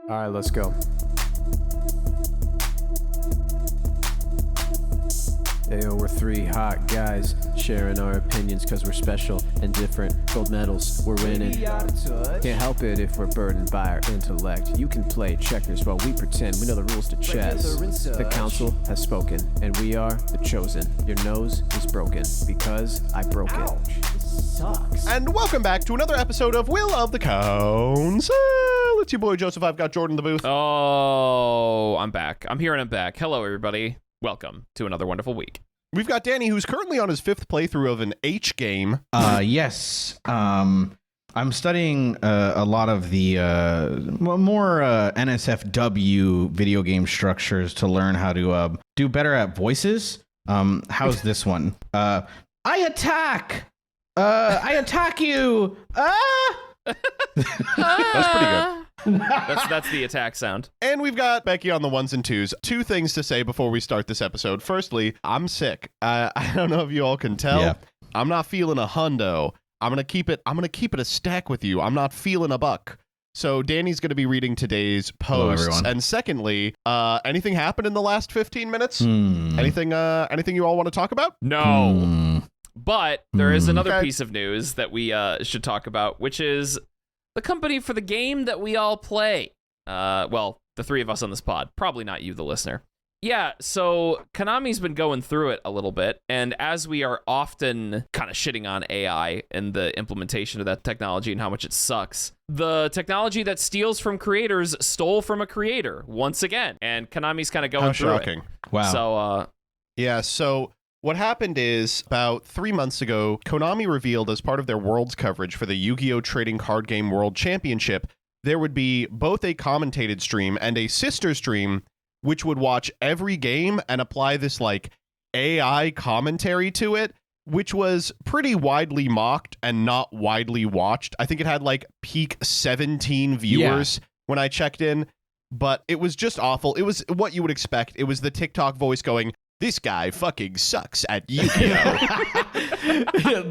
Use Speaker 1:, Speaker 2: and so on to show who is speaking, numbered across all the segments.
Speaker 1: All right, let's go. Ayo, we're three hot guys sharing our opinions because we're special and different. Gold medals, we're winning. Can't help it if we're burdened by our intellect. You can play checkers while we pretend we know the rules to chess. The council has spoken, and we are the chosen. Your nose is broken because I broke it.
Speaker 2: Sucks.
Speaker 3: And welcome back to another episode of Will of the Council. It's your boy Joseph. I've got Jordan in the booth.
Speaker 4: Oh, I'm back. I'm here and I'm back. Hello, everybody. Welcome to another wonderful week.
Speaker 3: We've got Danny, who's currently on his 5th playthrough of an H game.
Speaker 5: Yes. I'm studying a lot of the more NSFW video game structures to learn how to do better at voices. How's this one? I attack! I attack you!
Speaker 3: That's pretty good.
Speaker 4: That's the attack sound.
Speaker 3: And we've got Becky on the ones and twos. Two things to say before we start this episode. Firstly, I'm sick. I don't know if you all can tell.
Speaker 5: Yeah.
Speaker 3: I'm not feeling a hundo. I'm gonna keep it a stack with you. I'm not feeling a buck. So Danny's gonna be reading today's posts.
Speaker 5: Hello, everyone.
Speaker 3: And secondly, anything happened in the last 15 minutes? Anything you all want to talk about?
Speaker 4: No. But there is another piece of news that we should talk about, which is the company for the game that we all play. Well, the three of us on this pod. Probably not you, the listener. Yeah, so Konami's been going through it a little bit, and as we are often kind of shitting on AI and the implementation of that technology and how much it sucks, the technology that steals from creators stole from a creator once again, and Konami's kind of going through
Speaker 3: shocking.
Speaker 4: it.
Speaker 5: Wow.
Speaker 4: So,
Speaker 3: Yeah, so what happened is about 3 months ago, Konami revealed as part of their Worlds coverage for the Yu-Gi-Oh! Trading Card Game World Championship, there would be both a commentated stream and a sister stream, which would watch every game and apply this like AI commentary to it, which was pretty widely mocked and not widely watched. I think it had like peak 17 viewers when I checked in, but it was just awful. It was what you would expect. It was the TikTok voice going, "This guy fucking sucks at Yu-Gi-Oh!"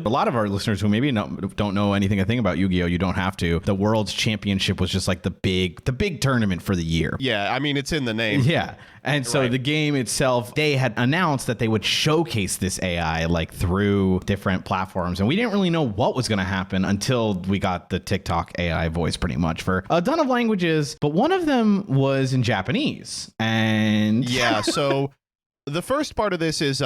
Speaker 5: A lot of our listeners who maybe don't know anything about Yu-Gi-Oh! You don't have to. The World's Championship was just like the big tournament for the year.
Speaker 3: Yeah, I mean, it's in the name.
Speaker 5: Yeah. And so the game itself, they had announced that they would showcase this AI like through different platforms. And we didn't really know what was going to happen until we got the TikTok AI voice pretty much for a ton of languages. But one of them was in Japanese. And
Speaker 3: yeah, so the first part of this is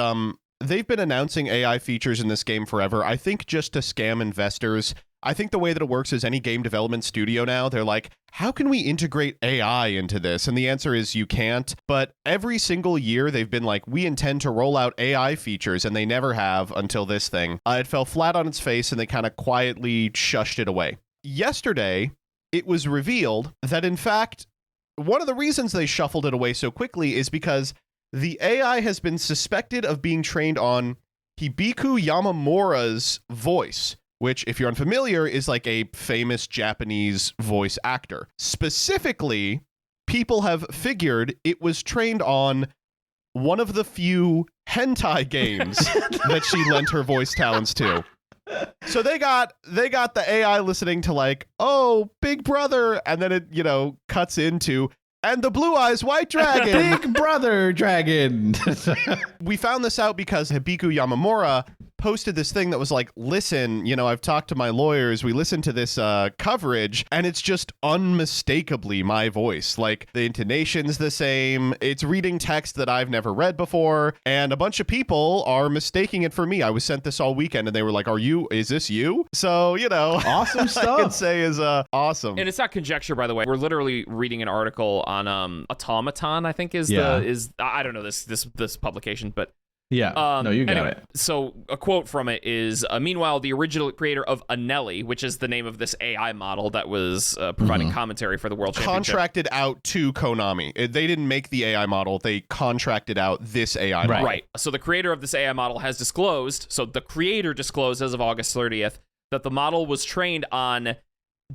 Speaker 3: they've been announcing AI features in this game forever. I think just to scam investors. I think the way that it works is any game development studio now, they're like, how can we integrate AI into this? And the answer is you can't. But every single year they've been like, we intend to roll out AI features, and they never have until this thing. It fell flat on its face and they kind of quietly shushed it away. Yesterday, it was revealed that in fact, one of the reasons they shuffled it away so quickly is because the AI has been suspected of being trained on Hibiko Yamamura's voice, which, if you're unfamiliar, is like a famous Japanese voice actor. Specifically, people have figured it was trained on one of the few hentai games that she lent her voice talents to. So they got the AI listening to like, oh, Big Brother, and then it, cuts into, and the Blue Eyes White Dragon.
Speaker 5: Big Brother Dragon.
Speaker 3: We found this out because Hibiko Yamamura posted this thing that was like, listen, I've talked to my lawyers. We listened to this coverage, and it's just unmistakably my voice. Like, the intonation's the same. It's reading text that I've never read before, and a bunch of people are mistaking it for me. I was sent this all weekend, and they were like, is this you? So,
Speaker 5: Awesome stuff.
Speaker 3: I can say is awesome.
Speaker 4: and it's not conjecture, by the way. We're literally reading an article on Automaton, I think is I don't know this publication, but
Speaker 5: Yeah. No, you got
Speaker 4: anyway,
Speaker 5: it.
Speaker 4: So a quote from it is, meanwhile, the original creator of Anelli, which is the name of this AI model that was providing commentary for the World Championship.
Speaker 3: Contracted out to Konami. They didn't make the AI model. They contracted out this AI model.
Speaker 4: Right. So the creator of this AI model has disclosed, so the creator disclosed as of August 30th, that the model was trained on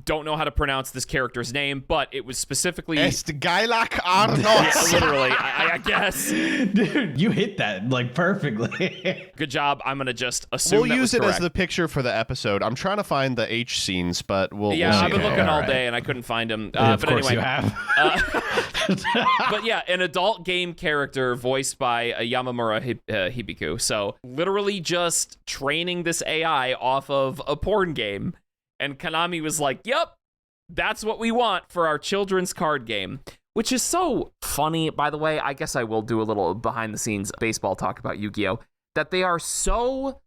Speaker 4: don't know how to pronounce this character's name, but it was specifically
Speaker 3: Esgailak Arnos.
Speaker 4: Yeah, literally, I guess.
Speaker 5: Dude, you hit that like perfectly.
Speaker 4: Good job. I'm gonna just assume
Speaker 3: We'll use it
Speaker 4: correct.
Speaker 3: as the picture for the episode. I'm trying to find the H scenes, but we'll
Speaker 4: Yeah,
Speaker 3: see.
Speaker 4: I've been looking all
Speaker 5: right.
Speaker 4: day and I couldn't find him.
Speaker 5: Of
Speaker 4: But
Speaker 5: course
Speaker 4: anyway,
Speaker 5: you have.
Speaker 4: but yeah, an adult game character voiced by Yamamura Hibiko. So literally just training this AI off of a porn game. And Konami was like, yep, that's what we want for our children's card game. Which is so funny, by the way. I guess I will do a little behind the scenes baseball talk about Yu-Gi-Oh! That they are so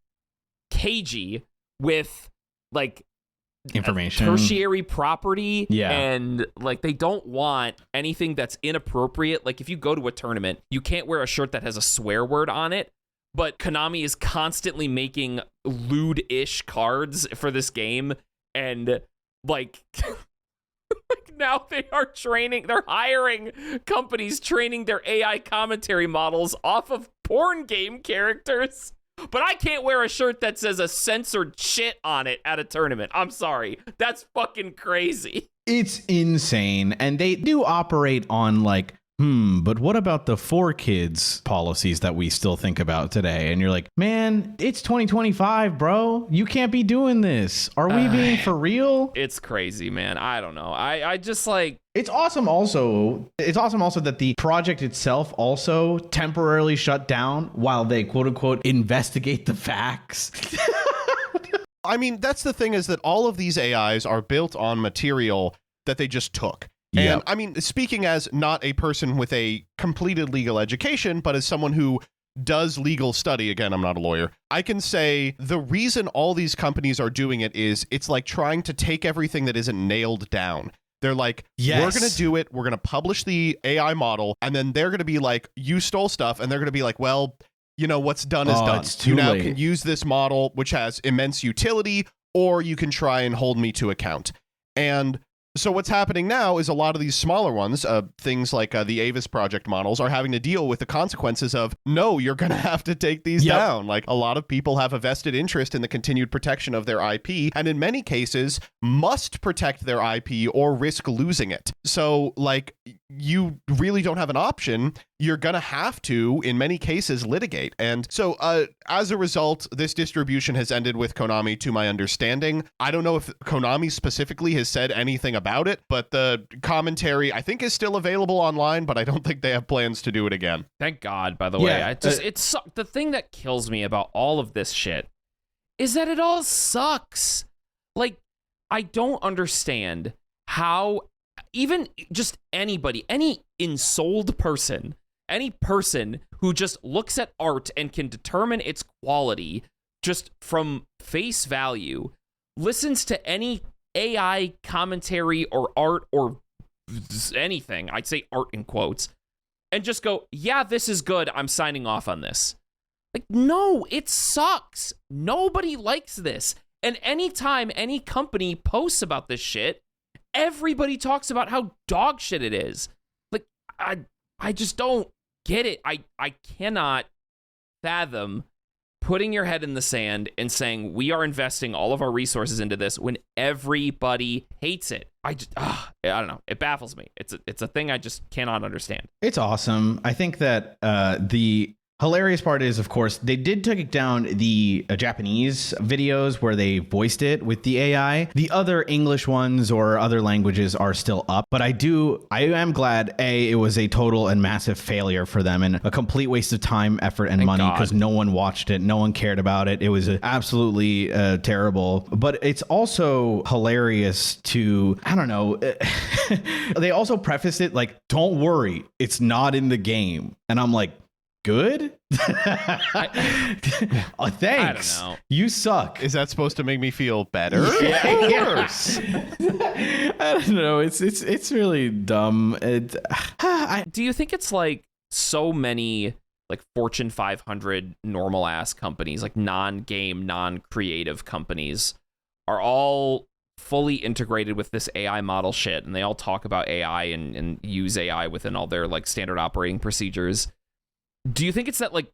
Speaker 4: cagey with like
Speaker 5: Information.
Speaker 4: tertiary property,
Speaker 5: Yeah.
Speaker 4: and like they don't want anything that's inappropriate. Like if you go to a tournament, you can't wear a shirt that has a swear word on it, but Konami is constantly making lewd-ish cards for this game, and like now they're hiring companies training their AI commentary models off of porn game characters. But I can't wear a shirt that says a censored shit on it at a tournament. I'm sorry. That's fucking crazy.
Speaker 5: It's insane. And they do operate on like, but what about the 4Kids policies that we still think about today? And you're like, man, it's 2025, bro. You can't be doing this. Are we being for real?
Speaker 4: It's crazy, man. I don't know. I just like...
Speaker 5: It's awesome also that the project itself also temporarily shut down while they quote unquote investigate the facts.
Speaker 3: I mean, that's the thing, is that all of these AIs are built on material that they just took. And
Speaker 5: Yep.
Speaker 3: I mean, speaking as not a person with a completed legal education, but as someone who does legal study, again, I'm not a lawyer, I can say the reason all these companies are doing it is it's like trying to take everything that isn't nailed down. They're like,
Speaker 5: Yes.
Speaker 3: we're going to do it. We're going to publish the AI model. And then they're going to be like, you stole stuff. And they're going to be like, well, you know, what's done is done.
Speaker 5: It's too
Speaker 3: You now
Speaker 5: late.
Speaker 3: can use this model, which has immense utility, or you can try and hold me to account. And so what's happening now is a lot of these smaller ones, things like the Avis Project models, are having to deal with the consequences of, no, you're going to have to take these
Speaker 5: Yep.
Speaker 3: down. Like, a lot of people have a vested interest in the continued protection of their IP, and in many cases must protect their IP or risk losing it. So, like, you really don't have an option. You're going to have to, in many cases, litigate. And so, as a result, this distribution has ended with Konami, to my understanding. I don't know if Konami specifically has said anything about it, but the commentary, I think, is still available online, but I don't think they have plans to do it again.
Speaker 4: Thank God, by the way.
Speaker 5: Yeah,
Speaker 4: It's the thing that kills me about all of this shit is that it all sucks. Like, I don't understand how even just anybody, any ensouled person, any person who just looks at art and can determine its quality just from face value, listens to any AI commentary or art or anything, I'd say art in quotes, and just go, yeah, this is good, I'm signing off on this. Like, no, it sucks. Nobody likes this. And anytime any company posts about this shit, everybody talks about how dog shit it is. Like, I just don't get it. I cannot fathom putting your head in the sand and saying we are investing all of our resources into this when everybody hates it. I don't know. It baffles me. It's a thing I just cannot understand.
Speaker 5: It's awesome. I think that the hilarious part is, of course, they did take down the Japanese videos where they voiced it with the AI. The other English ones or other languages are still up, but I am glad, it was a total and massive failure for them and a complete waste of time, effort, and money, because no one watched it. No one cared about it. It was absolutely terrible, but it's also hilarious to, I don't know, they also prefaced it like, don't worry, it's not in the game. And I'm like, good? Oh, thanks.
Speaker 4: I don't know.
Speaker 5: You suck.
Speaker 3: Is that supposed to make me feel better?
Speaker 5: Yes. I don't know. It's really dumb.
Speaker 4: Do you think it's like so many like Fortune 500 normal ass companies, like non-game, non-creative companies, are all fully integrated with this AI model shit, and they all talk about AI and use AI within all their like standard operating procedures? Do you think it's that like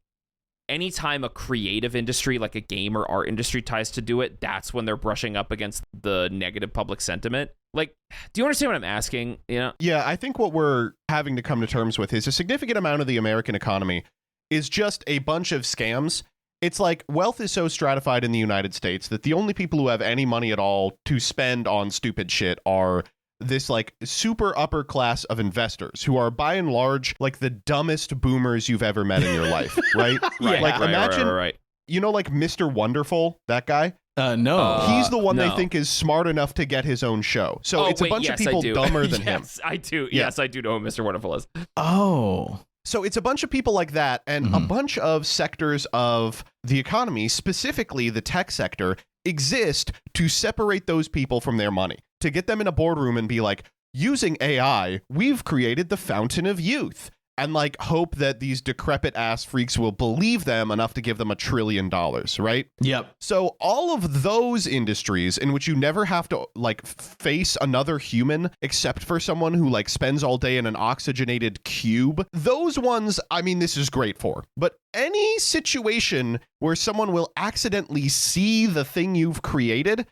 Speaker 4: anytime a creative industry like a game or art industry tries to do it, that's when they're brushing up against the negative public sentiment. Like, do you understand what I'm asking? You know?
Speaker 3: Yeah, I think what we're having to come to terms with is a significant amount of the American economy is just a bunch of scams. It's like wealth is so stratified in the United States that the only people who have any money at all to spend on stupid shit are this like super upper class of investors who are by and large like the dumbest boomers you've ever met in your life, right?
Speaker 4: Right.
Speaker 3: Like imagine,
Speaker 4: right.
Speaker 3: you know, like Mr. Wonderful, that guy?
Speaker 5: No.
Speaker 3: He's the one
Speaker 4: no.
Speaker 3: they think is smart enough to get his own show. So it's a bunch of people dumber than him.
Speaker 4: Yes, I do.
Speaker 3: Yeah.
Speaker 4: Yes, I do know who Mr. Wonderful is.
Speaker 5: Oh.
Speaker 3: So it's a bunch of people like that and a bunch of sectors of the economy, specifically the tech sector, exist to separate those people from their money, to get them in a boardroom and be like, using AI, we've created the fountain of youth, and like hope that these decrepit ass freaks will believe them enough to give them $1 trillion, right?
Speaker 5: Yep.
Speaker 3: So all of those industries in which you never have to like face another human except for someone who like spends all day in an oxygenated cube, those ones, I mean, this is great for. But any situation where someone will accidentally see the thing you've created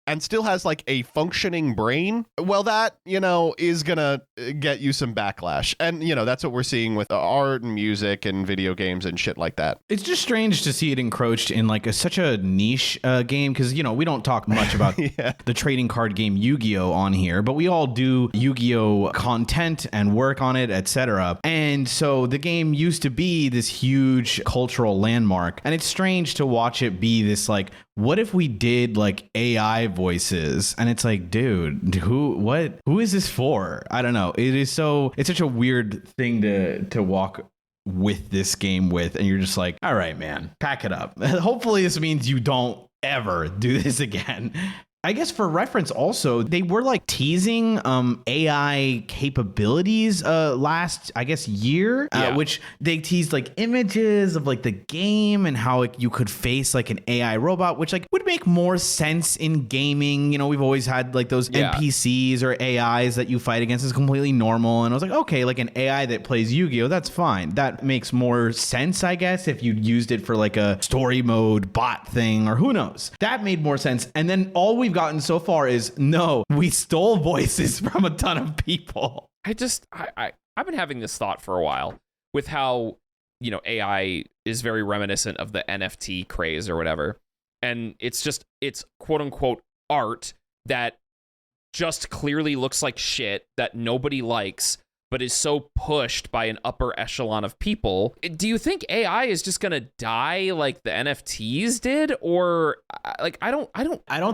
Speaker 3: and still has like a functioning brain, well, that, you know, is gonna get you some backlash. And, you know, that's what we're seeing with art and music and video games and shit like that.
Speaker 5: It's just strange to see it encroached in like such a niche game, because, you know, we don't talk much about the trading card game Yu-Gi-Oh on here, but we all do Yu-Gi-Oh content and work on it, etc. And so the game used to be this huge cultural landmark, and it's strange to watch it be this like, what if we did like AI voices? And it's like, dude, who is this for? I don't know. It's such a weird thing to walk with this game with, and you're just like, all right, man, pack it up. Hopefully this means you don't ever do this again. I guess for reference also, they were like teasing AI capabilities last, I guess, year, which they teased like images of like the game and how like, you could face like an AI robot, which like would make more sense in gaming. You know, we've always had like those NPCs or AIs that you fight against is completely normal. And I was like, okay, like an AI that plays Yu-Gi-Oh, that's fine. That makes more sense, I guess, if you used it for like a story mode bot thing or who knows. That made more sense. And then all we've gotten so far is no, we stole voices from a ton of people.
Speaker 4: I've been having this thought for a while with how, you know, AI is very reminiscent of the NFT craze or whatever. And it's quote unquote art that just clearly looks like shit that nobody likes, but is so pushed by an upper echelon of people. Do you think AI is just gonna die like the NFTs did, or like I don't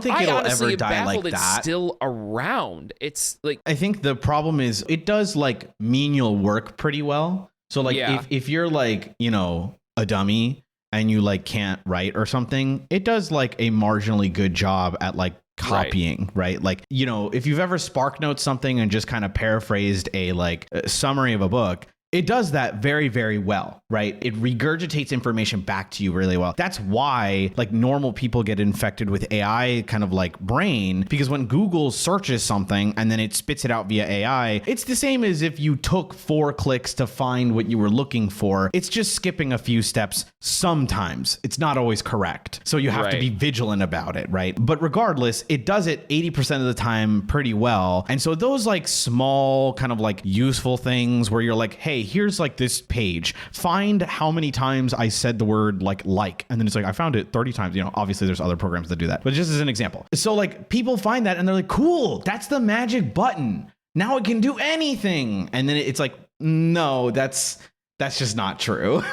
Speaker 5: think it'll ever die like that.
Speaker 4: It's still around. It's like,
Speaker 5: I think the problem is it does like menial work pretty well. So like if you're like, you know, a dummy and you like can't write or something, it does like a marginally good job at like copying, right? Like, you know, if you've ever SparkNote something and just kind of paraphrased a like a summary of a book, it does that very, very well, right? It regurgitates information back to you really well. That's why like normal people get infected with AI kind of like brain, because when Google searches something and then it spits it out via AI, it's the same as if you took 4 clicks to find what you were looking for. It's just skipping a few steps. Sometimes it's not always correct. So you have to be vigilant about it, right? But regardless, it does it 80% of the time pretty well. And so those like small kind of like useful things where you're like, hey, here's like this page, find how many times I said the word like, and then it's like, I found it 30 times. You know, obviously there's other programs that do that, but just as an example. So like people find that and they're like, cool, that's the magic button. Now it can do anything. And then it's like, no, that's just not true.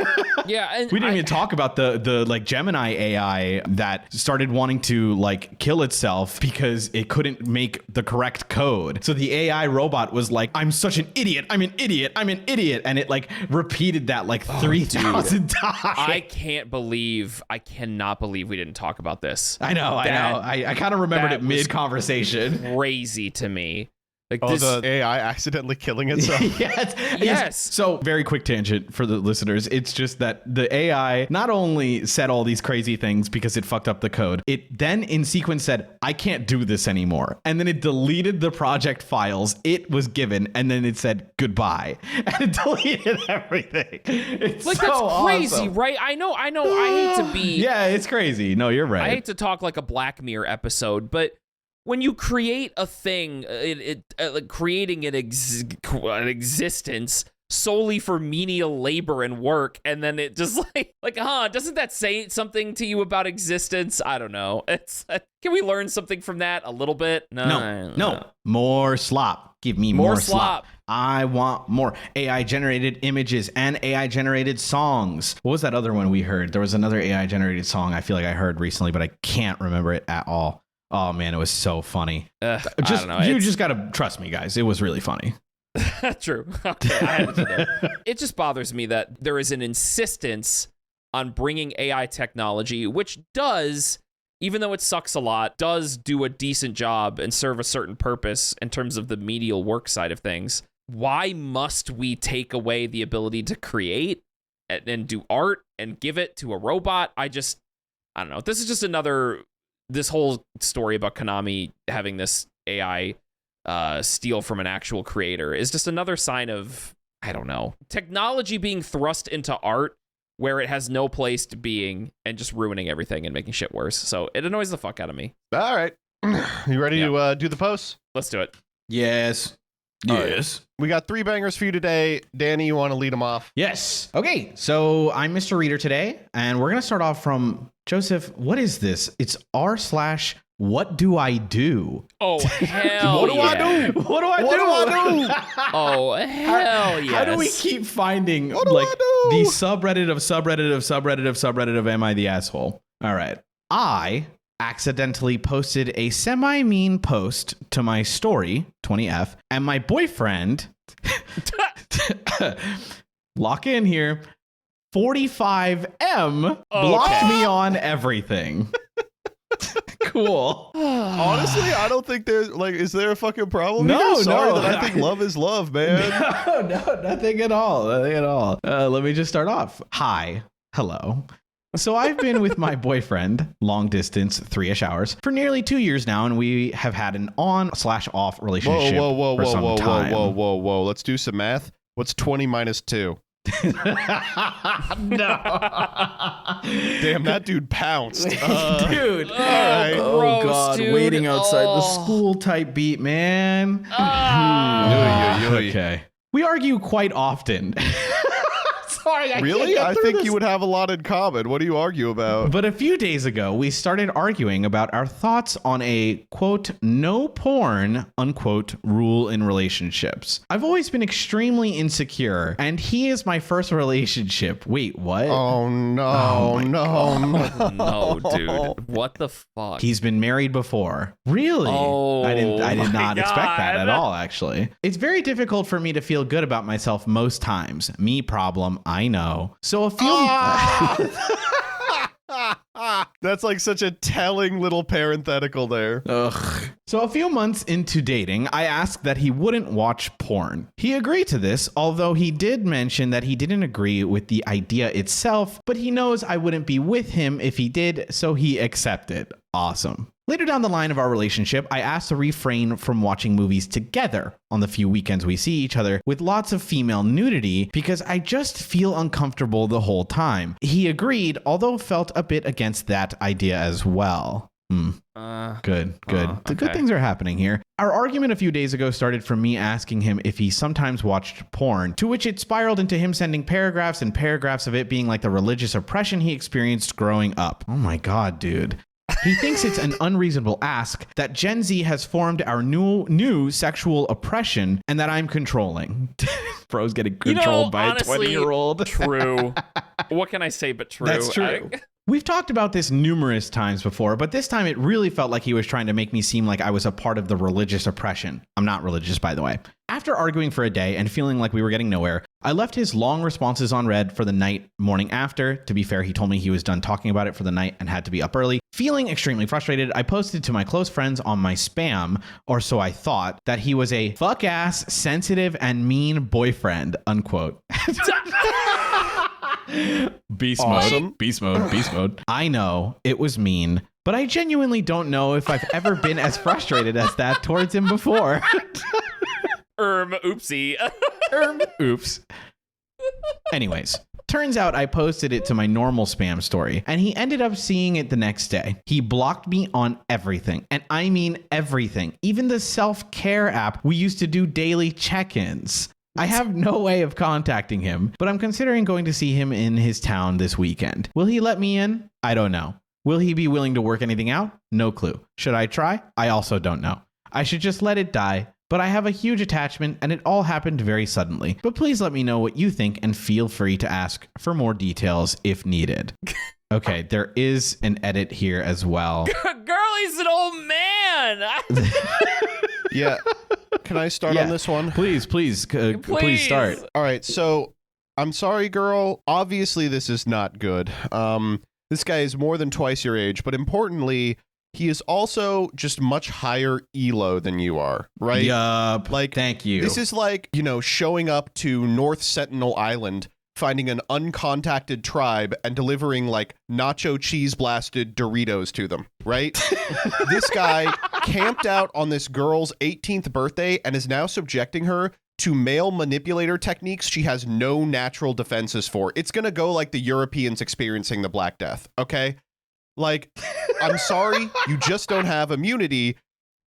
Speaker 4: Yeah, and
Speaker 5: we didn't even talk about the like Gemini AI that started wanting to like kill itself because it couldn't make the correct code. So the AI robot was like, I'm such an idiot. I'm an idiot. I'm an idiot. And it like repeated that like 3,000 times.
Speaker 4: I cannot believe we didn't talk about this.
Speaker 5: I know. I kind of remembered it mid conversation.
Speaker 4: Crazy to me. Like
Speaker 3: the AI accidentally killing itself.
Speaker 4: Yes.
Speaker 5: So very quick tangent for the listeners. It's just that the AI not only said all these crazy things because it fucked up the code, it then in sequence said, I can't do this anymore. And then it deleted the project files it was given. And then it said goodbye. And it deleted everything. It's
Speaker 4: like,
Speaker 5: so
Speaker 4: that's crazy,
Speaker 5: awesome.
Speaker 4: Right? I know. I hate to be.
Speaker 5: Yeah, it's crazy. No, you're right.
Speaker 4: I hate to talk like a Black Mirror episode, but when you create a thing, like creating an existence solely for menial labor and work, and then it just doesn't that say something to you about existence? I don't know. Can we learn something from that a little bit?
Speaker 5: No. More slop. Give me more slop. I want more AI generated images and AI generated songs. What was that other one we heard? There was another AI generated song I feel like I heard recently, but I can't remember it at all. Oh man, it was so funny.
Speaker 4: I don't know.
Speaker 5: You just gotta trust me, guys. It was really funny.
Speaker 4: True. Okay, I had to know. It just bothers me that there is an insistence on bringing AI technology, which does, even though it sucks a lot, does do a decent job and serve a certain purpose in terms of the medial work side of things. Why must we take away the ability to create and do art and give it to a robot? I don't know. This is just this whole story about Konami having this AI steal from an actual creator is just another sign of, I don't know, technology being thrust into art where it has no place to being and just ruining everything and making shit worse. So it annoys the fuck out of me.
Speaker 3: All right. You ready to do the post?
Speaker 4: Let's do it.
Speaker 5: Yes. Yes.
Speaker 3: We got 3 bangers for you today. Danny, you want to lead them off?
Speaker 5: Yes. Okay. So I'm Mr. Reader today, and we're going to start off from Joseph. What is this? It's r/what do I do?
Speaker 4: Oh, hell
Speaker 3: What do I do?
Speaker 5: What do I do?
Speaker 4: Oh, hell yes.
Speaker 5: How do we keep finding the subreddit of subreddit of subreddit of subreddit of am I the asshole? All right. I accidentally posted a semi-mean post to my story, 20F, and my boyfriend, lock in here, 45M, blocked me on everything. Cool.
Speaker 3: Honestly, I don't think there's is there a fucking problem?
Speaker 5: No,
Speaker 3: Sorry
Speaker 5: no.
Speaker 3: that I think love is love, man.
Speaker 5: No, nothing at all. Nothing at all. Let me just start off. Hi. Hello. So I've been with my boyfriend, long distance, 3-ish hours, for nearly 2 years now, and we have had an on/off relationship for some time.
Speaker 3: Whoa. Let's do some math. What's 20 minus 2?
Speaker 5: No.
Speaker 3: Damn, that dude pounced.
Speaker 5: Dude.
Speaker 3: Right.
Speaker 5: Oh,
Speaker 4: gross,
Speaker 5: God.
Speaker 4: dude.
Speaker 5: Waiting outside the school type beat, man. Okay. We argue quite often. Sorry,
Speaker 3: Really? I think you would have a lot in common. What do you argue about?
Speaker 5: But a few days ago, we started arguing about our thoughts on a, quote, no porn, unquote, rule in relationships. I've always been extremely insecure, and he is my first relationship. Wait, what?
Speaker 3: Oh, no,
Speaker 4: No, dude. What the fuck?
Speaker 5: He's been married before. Really?
Speaker 4: Oh,
Speaker 5: I did not expect that
Speaker 4: God.
Speaker 5: at all, actually. It's very difficult for me to feel good about myself most times. Me problem, I know. So a few...
Speaker 3: That's like such a telling little parenthetical there.
Speaker 5: Ugh. So a few months into dating, I asked that he wouldn't watch porn. He agreed to this, although he did mention that he didn't agree with the idea itself, but he knows I wouldn't be with him if he did, so he accepted. Awesome. Later down the line of our relationship, I asked to refrain from watching movies together on the few weekends we see each other with lots of female nudity because I just feel uncomfortable the whole time. He agreed, although felt a bit against that idea as well. Good. The good things are happening here. Our argument a few days ago started from me asking him if he sometimes watched porn, to which it spiraled into him sending paragraphs and paragraphs of it being like the religious oppression he experienced growing up. Oh my God, dude. He thinks it's an unreasonable ask that Gen Z has formed our new sexual oppression and that I'm controlling. Bro's getting controlled by
Speaker 4: honestly,
Speaker 5: a 20-year-old.
Speaker 4: True. What can I say but true?
Speaker 5: That's true. We've talked about this numerous times before, but this time it really felt like he was trying to make me seem like I was a part of the religious oppression. I'm not religious, by the way. After arguing for a day and feeling like we were getting nowhere, I left his long responses on red for the night morning after. To be fair, he told me he was done talking about it for the night and had to be up early. Feeling extremely frustrated, I posted to my close friends on my spam, or so I thought, that he was a fuck-ass, sensitive, and mean boyfriend, unquote. Beast mode. Beast mode. Beast mode. I know it was mean, but I genuinely don't know if I've ever been as frustrated as that towards him before.
Speaker 4: Oopsie.
Speaker 5: Oops. Anyways, turns out I posted it to my normal spam story, and he ended up seeing it the next day. He blocked me on everything, and I mean everything, even the self-care app we used to do daily check-ins. I have no way of contacting him, but I'm considering going to see him in his town this weekend. Will he let me in? I don't know. Will he be willing to work anything out? No clue. Should I try? I also don't know. I should just let it die, but I have a huge attachment and it all happened very suddenly. But please let me know what you think and feel free to ask for more details if needed. Okay, there is an edit here as well.
Speaker 4: Girlie's an old man.
Speaker 3: Yeah. Can I start on this one?
Speaker 5: Please start.
Speaker 3: All right. So I'm sorry, girl. Obviously, this is not good. This guy is more than twice your age, but importantly, he is also just much higher ELO than you are, right?
Speaker 5: Yup.
Speaker 3: Like,
Speaker 5: thank you.
Speaker 3: This is like, showing up to North Sentinel Island, finding an uncontacted tribe and delivering like nacho cheese blasted Doritos to them, right? This guy camped out on this girl's 18th birthday and is now subjecting her to male manipulator techniques she has no natural defenses for. It's going to go like the Europeans experiencing the Black Death, okay? Like, I'm sorry, you just don't have immunity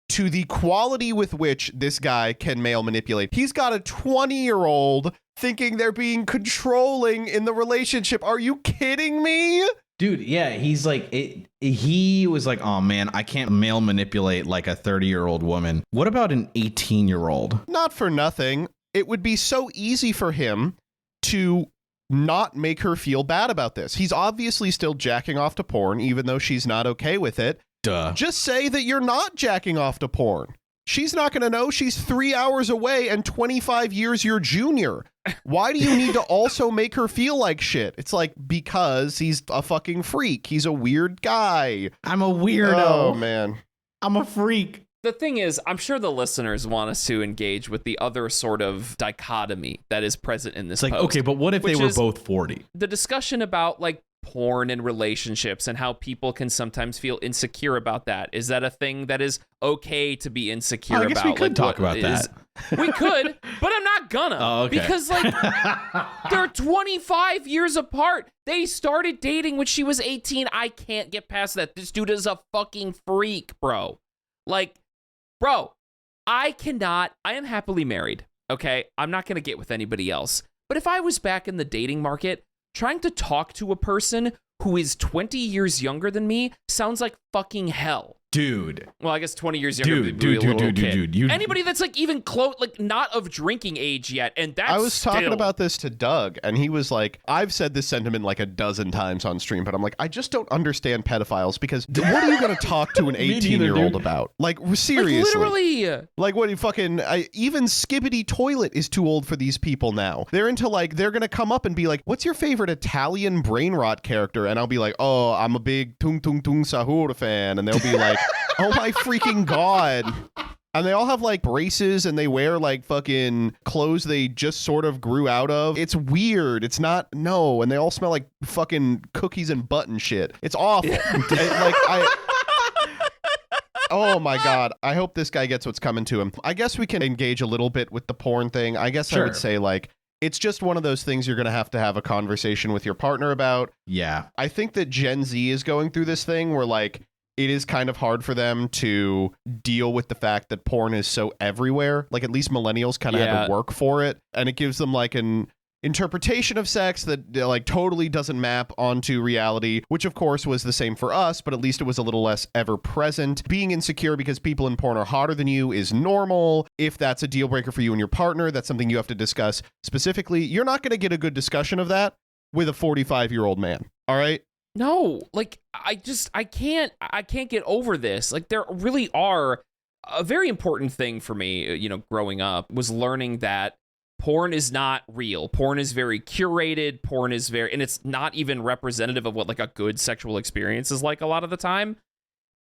Speaker 3: to the quality with which this guy can male manipulate. He's got a 20-year-old thinking they're being controlling in the relationship. Are you kidding me?
Speaker 5: Dude, yeah, he's like, he was like, oh man, I can't male manipulate like a 30-year-old woman. What about an 18-year-old?
Speaker 3: Not for nothing. It would be so easy for him to not make her feel bad about this. He's obviously still jacking off to porn, even though she's not okay with it.
Speaker 5: Duh.
Speaker 3: Just say that you're not jacking off to porn. She's not going to know. She's 3 hours away and 25 years your junior. Why do you need to also make her feel like shit? It's like, because he's a fucking freak. He's a weird guy.
Speaker 5: I'm a weirdo.
Speaker 3: Oh, man.
Speaker 5: I'm a freak.
Speaker 4: The thing is, I'm sure the listeners want us to engage with the other sort of dichotomy that is present in this
Speaker 5: post. Okay, but what if they were both 40?
Speaker 4: The discussion about like porn and relationships and how people can sometimes feel insecure about that. Is that a thing that is okay to be insecure about?
Speaker 5: I guess we could talk about that.
Speaker 4: We could, but I'm not gonna.
Speaker 5: Oh, okay.
Speaker 4: Because like they're 25 years apart. They started dating when she was 18. I can't get past that. This dude is a fucking freak, bro. Like, bro, I am happily married, okay? I'm not going to get with anybody else. But if I was back in the dating market, trying to talk to a person who is 20 years younger than me sounds like fucking hell.
Speaker 5: Dude.
Speaker 4: Well, I guess 20 years younger than dude. Anybody that's like even close, like not of drinking age yet, and that's
Speaker 3: I was talking about this to Doug, and he was like, I've said this sentiment like a dozen times on stream, but I'm like, I just don't understand pedophiles, because what are you going to talk to an 18-year-old about? Like, seriously.
Speaker 4: Like, literally.
Speaker 3: Like, what, fucking, even Skibbity Toilet is too old for these people now. They're into, like, they're going to come up and be like, what's your favorite Italian brain rot character? And I'll be like, oh, I'm a big Tung Tung Tung Sahur fan. And they'll be like, oh my freaking God. And they all have like braces and they wear like fucking clothes they just sort of grew out of. It's weird. It's not, no. And they all smell like fucking cookies and butt and shit. It's awful. Oh my God. I hope this guy gets what's coming to him. I guess we can engage a little bit with the porn thing. I guess I would say like, it's just one of those things you're going to have a conversation with your partner about.
Speaker 5: Yeah.
Speaker 3: I think that Gen Z is going through this thing where like, it is kind of hard for them to deal with the fact that porn is so everywhere. Like at least millennials kind of had to work for it. And it gives them like an interpretation of sex that like totally doesn't map onto reality, which of course was the same for us, but at least it was a little less ever present. Being insecure because people in porn are hotter than you is normal. If that's a deal breaker for you and your partner, that's something you have to discuss specifically. You're not going to get a good discussion of that with a 45-year-old man. All right.
Speaker 4: No, like I can't get over this. Like there really are a very important thing for me, growing up was learning that porn is not real. Porn is very curated. And it's not even representative of what like a good sexual experience is like a lot of the time.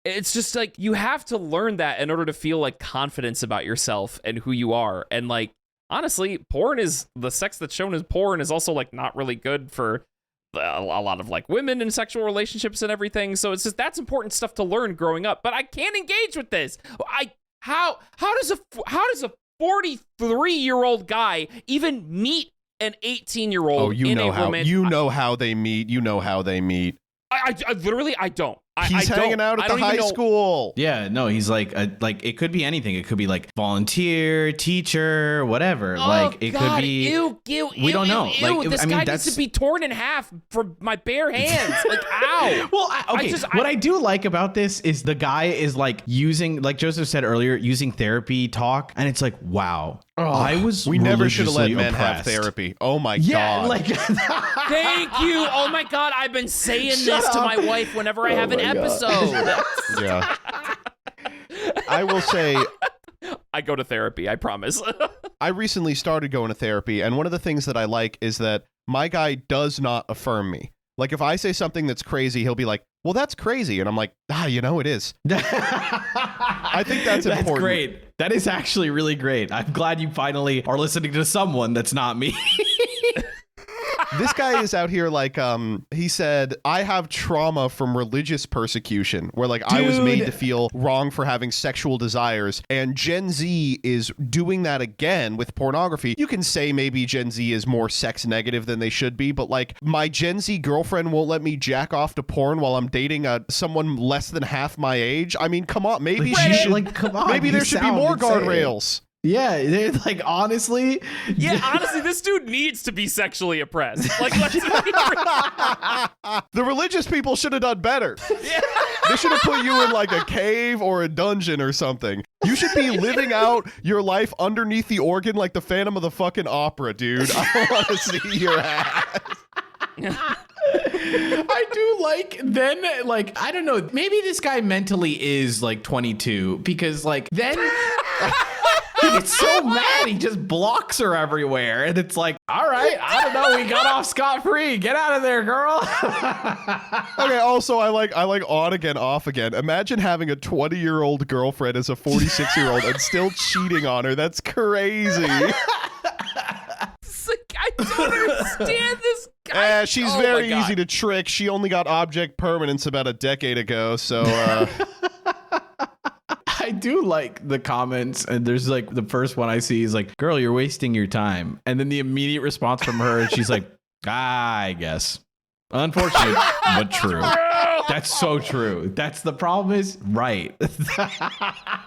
Speaker 4: It's just like you have to learn that in order to feel like confidence about yourself and who you are. And like, honestly, the sex that's shown as porn is also like not really good for a lot of like women in sexual relationships and everything. So it's just, that's important stuff to learn growing up, but I can't engage with this. How does a 43-year-old guy even meet an 18-year-old?
Speaker 3: Oh, you know how they meet.
Speaker 4: I literally don't.
Speaker 3: He's hanging out at the high school.
Speaker 5: Yeah, no, he's like it could be anything. It could be like volunteer, teacher, whatever. Like it could be. We don't know. Like
Speaker 4: this guy needs to be torn in half for my bare hands. Like ow.
Speaker 5: Well, what I do like about this is the guy is like using, like Joseph said earlier, using therapy talk, and it's like, wow. We
Speaker 3: never should have let men
Speaker 5: oppressed.
Speaker 3: have therapy. Oh my
Speaker 5: Yeah,
Speaker 3: god.
Speaker 5: like
Speaker 4: thank you. Oh my god, I've been saying this to my wife whenever I have an episode.
Speaker 3: Yeah. I will say,
Speaker 4: I go to therapy, I promise.
Speaker 3: I recently started going to therapy, and one of the things that I like is that my guy does not affirm me. Like if I say something that's crazy, he'll be like, well, that's crazy. And I'm like, it is. I think that's important.
Speaker 5: That's great. That is actually really great. I'm glad you finally are listening to someone that's not me.
Speaker 3: This guy is out here like, he said, I have trauma from religious persecution where like I was made to feel wrong for having sexual desires. And Gen Z is doing that again with pornography. You can say maybe Gen Z is more sex negative than they should be, but like my Gen Z girlfriend won't let me jack off to porn while I'm dating someone less than half my age. I mean, come on, maybe she should, like, come on, maybe there should be more guardrails.
Speaker 5: Yeah, they're like, honestly.
Speaker 4: Yeah, honestly, this dude needs to be sexually oppressed. Like, let's be real.
Speaker 3: The religious people should have done better. Yeah. They should have put you in like a cave or a dungeon or something. You should be living out your life underneath the organ like the Phantom of the fucking Opera, dude. I want to see your ass.
Speaker 5: I do like, then, like, I don't know, maybe this guy mentally is like 22 because like then he gets so mad he just blocks her everywhere, and it's like, all right, I don't know, we got off scot-free, get out of there, girl.
Speaker 3: Okay, also I like on again, off again. Imagine having a 20-year-old girlfriend as a 46-year-old and still cheating on her. That's crazy.
Speaker 4: I don't understand this guy.
Speaker 3: She's very easy to trick. She only got object permanence about a decade ago, so
Speaker 5: I do like the comments, and there's like the first one I see is like, girl, you're wasting your time. And then the immediate response from her, and she's like, I guess. Unfortunate, but true. That's so true. That's the problem is right.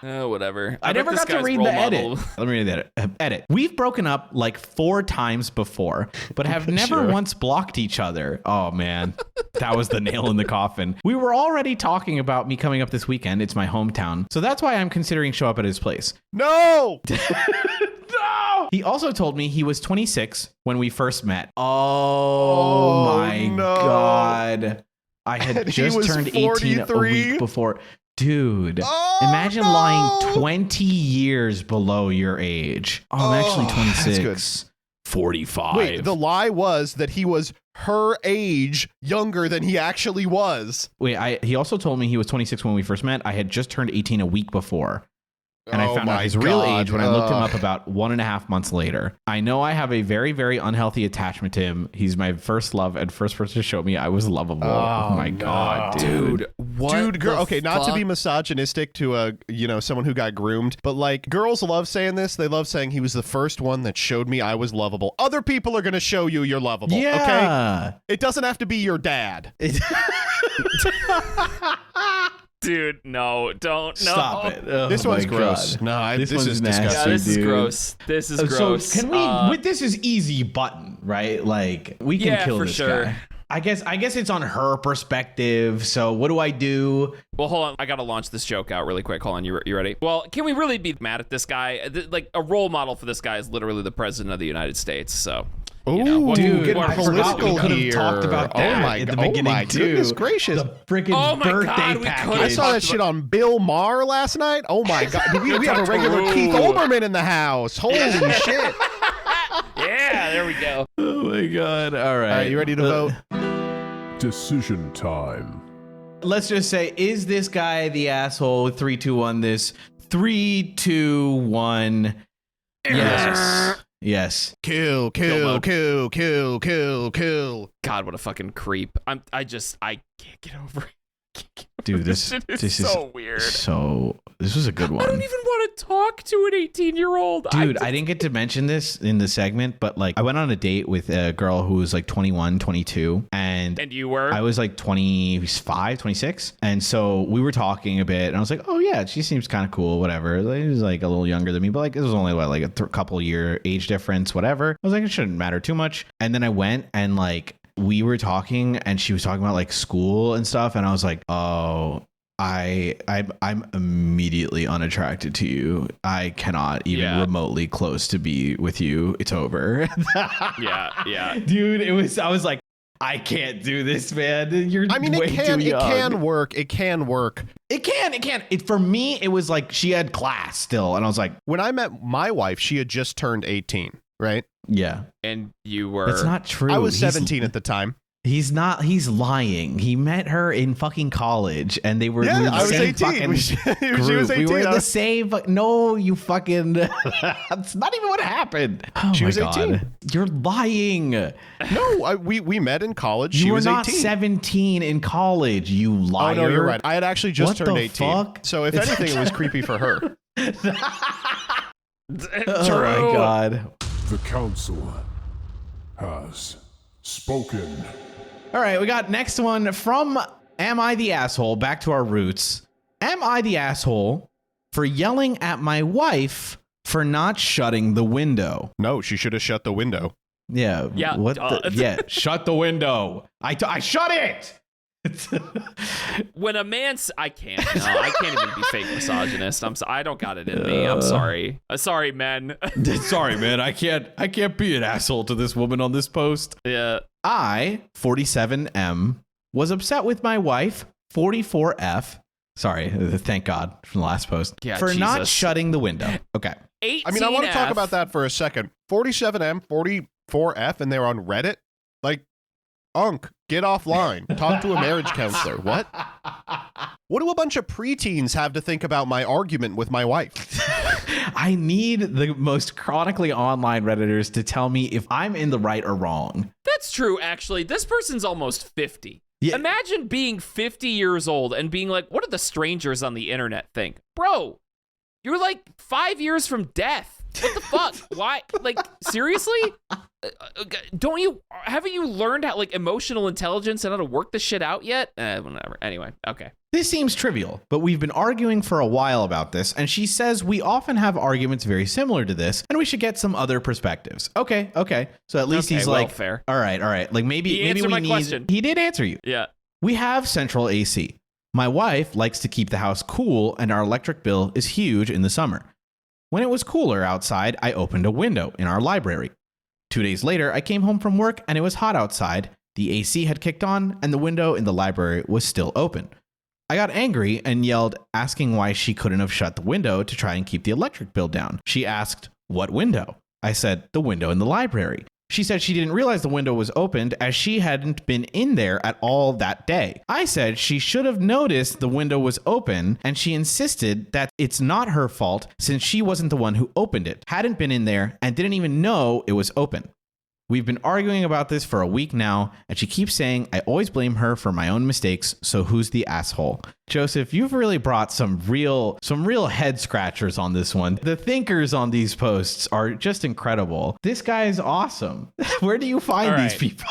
Speaker 4: Whatever.
Speaker 5: I never got to read the edit. Let me read the edit. We've broken up like 4 times before, but have never once blocked each other. Oh man, that was the nail in the coffin. We were already talking about me coming up this weekend. It's my hometown. So that's why I'm considering show up at his place.
Speaker 3: No!
Speaker 5: No! He also told me he was 26 when we first met. Oh my God. I had just turned 18 a week before. Dude, imagine lying 20 years below your age. Oh, I'm actually 26. 45.
Speaker 3: Wait, the lie was that he was her age younger than he actually was.
Speaker 5: Wait, he also told me he was 26 when we first met. I had just turned 18 a week before. And I found out his real age when I looked him up about 1.5 months later. I know I have a very, very unhealthy attachment to him. He's my first love and first person to show me I was lovable. Oh my God, dude.
Speaker 4: What?
Speaker 3: Dude, girl, okay, not to be misogynistic to someone who got groomed, but like girls love saying this. They love saying he was the first one that showed me I was lovable. Other people are going to show you you're lovable.
Speaker 5: Yeah.
Speaker 3: Okay? It doesn't have to be your dad.
Speaker 4: Dude, no, don't. No.
Speaker 5: Stop it. Oh,
Speaker 3: this one's gross. God. No, this is
Speaker 5: nasty,
Speaker 3: disgusting.
Speaker 4: Yeah, this is gross. This is gross.
Speaker 5: So can we, this is easy button, right? Like we can kill this guy. I guess it's on her perspective. So what do I do?
Speaker 4: Well, hold on. I got to launch this joke out really quick. Hold on. You ready? Well, can we really be mad at this guy? Like a role model for this guy is literally the president of the United States. So.
Speaker 3: Ooh,
Speaker 5: dude,
Speaker 3: I forgot we could have
Speaker 5: talked about that at the beginning too.
Speaker 3: Goodness gracious.
Speaker 5: The freaking birthday package.
Speaker 3: I saw that shit on Bill Maher last night. Oh my God. We have a regular Keith Olbermann in the house. Holy shit.
Speaker 5: my God. All right.
Speaker 3: You ready to vote?
Speaker 2: Decision time.
Speaker 5: Let's just say, is this guy the asshole? 3, 2, 1. This 3, 2, 1. Yes. Yes.
Speaker 3: Kill.
Speaker 4: mode.
Speaker 3: Kill.
Speaker 4: God, what a fucking creep. I can't get over it.
Speaker 5: Dude, this
Speaker 4: is so weird.
Speaker 5: This was a good one.
Speaker 4: I don't even want to talk to an 18-year-old.
Speaker 5: Dude, I didn't get to mention this in the segment, but like I went on a date with a girl who was like 21, 22, and
Speaker 4: you were?
Speaker 5: I was like 25, 26. And so we were talking a bit and I was like, oh yeah, she seems kind of cool, whatever. Like, she was like a little younger than me, but like it was only like a couple year age difference, whatever. I was like, it shouldn't matter too much. And then I went and like we were talking and she was talking about like school and stuff. And I was like, oh, I'm immediately unattracted to you. I cannot even remotely close to be with you. It's over.
Speaker 4: Yeah.
Speaker 5: Dude, I was like, I can't do this, man.
Speaker 3: I mean, it can work. It can.
Speaker 5: For me, it was like she had class still. And I was like,
Speaker 3: when I met my wife, she had just turned 18, right?
Speaker 5: Yeah.
Speaker 4: And you were...
Speaker 5: It's not true.
Speaker 3: I was 17 at the time.
Speaker 5: He's lying. He met her in fucking college and they were
Speaker 3: I was 18. She was 18.
Speaker 5: We were the same. No, you fucking... That's not even what happened. Oh
Speaker 3: she
Speaker 5: my
Speaker 3: was 18.
Speaker 5: God. You're lying.
Speaker 3: No, we met in college. She
Speaker 5: you were
Speaker 3: was
Speaker 5: not
Speaker 3: 18.
Speaker 5: 17 in college, you liar.
Speaker 3: Oh, no, you're right. I had actually just
Speaker 5: What
Speaker 3: turned
Speaker 5: the
Speaker 3: 18.
Speaker 5: fuck?
Speaker 3: So if anything, it was creepy for her.
Speaker 5: Oh my God.
Speaker 2: The council has spoken.
Speaker 5: All right, we got next one from Am I the Asshole? Back to our roots. Am I the asshole for yelling at my wife for not shutting the window?
Speaker 3: No, she should have shut the window.
Speaker 5: Yeah. What shut the window. I shut it.
Speaker 4: When a man's... I can't even be fake misogynist. I don't got it in me. I'm sorry. Sorry, men.
Speaker 5: Sorry, man. I can't be an asshole to this woman on this post.
Speaker 4: Yeah.
Speaker 5: I, 47M, was upset with my wife, 44F. Sorry, thank God from the last post.
Speaker 4: Yeah,
Speaker 5: for
Speaker 4: Jesus.
Speaker 5: not shutting the window. Okay.
Speaker 4: 18F.
Speaker 3: I mean, I want to talk about that for a second. 47M, 44F, and they're on Reddit. Like, get offline. Talk to a marriage counselor. What? What do a bunch of preteens have to think about my argument with my wife?
Speaker 5: I need the most chronically online Redditors to tell me if I'm in the right or wrong.
Speaker 4: That's true, actually. This person's almost 50.
Speaker 5: Yeah.
Speaker 4: Imagine being 50 years old and being like, what do the strangers on the internet think? Bro, you're like 5 years from death. What the fuck? Why? Like, seriously? Haven't you learned how, like, emotional intelligence and how to work this shit out yet? Whatever. Anyway, okay.
Speaker 5: This seems trivial, but we've been arguing for a while about this, and she says we often have arguments very similar to this, and we should get some other perspectives. Okay. So at least he's like,
Speaker 4: fair.
Speaker 5: All right. Like maybe
Speaker 4: answered
Speaker 5: we
Speaker 4: my
Speaker 5: need.
Speaker 4: question.
Speaker 5: He did answer you.
Speaker 4: Yeah.
Speaker 5: We have central AC. My wife likes to keep the house cool, and our electric bill is huge in the summer. When it was cooler outside, I opened a window in our library. 2 days later, I came home from work and it was hot outside. The AC had kicked on and the window in the library was still open. I got angry and yelled, asking why she couldn't have shut the window to try and keep the electric bill down. She asked, what window? I said, the window in the library. She said she didn't realize the window was opened as she hadn't been in there at all that day. I said she should have noticed the window was open, and she insisted that it's not her fault since she wasn't the one who opened it, hadn't been in there, and didn't even know it was open. We've been arguing about this for a week now, and she keeps saying I always blame her for my own mistakes, so who's the asshole? Joseph, you've really brought some real head scratchers on this one. The thinkers on these posts are just incredible. This guy is awesome. Where do you find these people?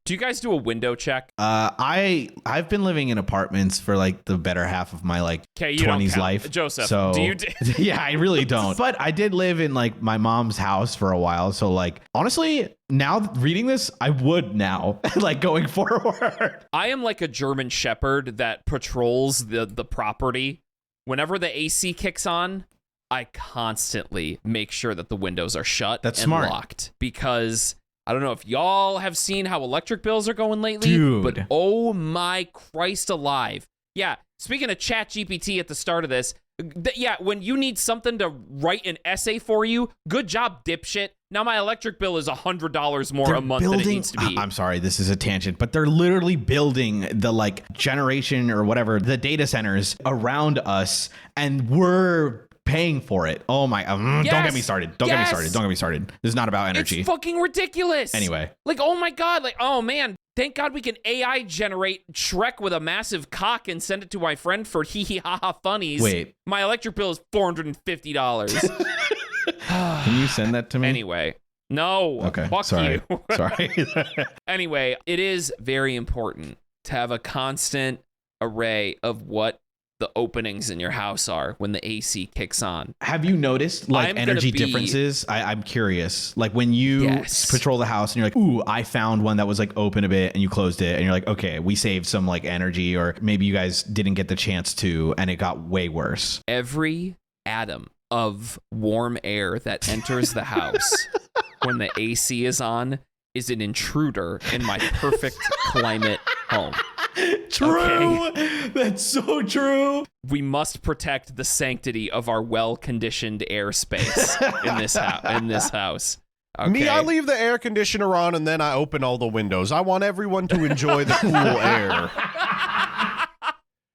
Speaker 4: Do you guys do a window check?
Speaker 5: I've been living in apartments for like the better half of my 20s life.
Speaker 4: Joseph,
Speaker 5: so
Speaker 4: do you
Speaker 5: yeah, I really don't. But I did live in like my mom's house for a while. So like honestly, now reading this, I would now like going forward.
Speaker 4: I am like a German shepherd that patrols the property. Whenever the AC kicks on, I constantly make sure that the windows are shut and
Speaker 5: smart.
Speaker 4: Locked because I don't know if y'all have seen how electric bills are going lately,
Speaker 5: Dude.
Speaker 4: But oh my Christ alive. Yeah, speaking of ChatGPT at the start of this, Yeah, when you need something to write an essay for you, good job, dipshit. Now my electric bill is $100 more a month than it needs to be.
Speaker 5: I'm sorry, this is a tangent, but they're literally building the like generation or whatever, the data centers around us, and we're paying for it. Oh my, don't get me started. Don't get me started. This is not about energy.
Speaker 4: It's fucking ridiculous.
Speaker 5: Anyway.
Speaker 4: Like, oh my God. Like, oh man. Thank God we can AI generate Shrek with a massive cock and send it to my friend for hee hee ha ha funnies.
Speaker 5: Wait.
Speaker 4: My electric bill is $450.
Speaker 5: Can you send that to me?
Speaker 4: Anyway. No.
Speaker 5: Okay.
Speaker 4: Fuck
Speaker 5: Sorry.
Speaker 4: you.
Speaker 5: Sorry.
Speaker 4: Anyway, it is very important to have a constant array of what the openings in your house are when the AC kicks on.
Speaker 5: Have you noticed like energy differences? I'm curious. Like when you patrol the house and you're like, ooh, I found one that was like open a bit, and you closed it and you're like, okay, we saved some like energy, or maybe you guys didn't get the chance to and it got way worse.
Speaker 4: Every atom of warm air that enters the house when the AC is on is an intruder in my perfect climate home.
Speaker 5: True. Okay. That's so true.
Speaker 4: We must protect the sanctity of our well-conditioned airspace in this house. Okay.
Speaker 3: Me, I leave the air conditioner on and then I open all the windows. I want everyone to enjoy the cool air.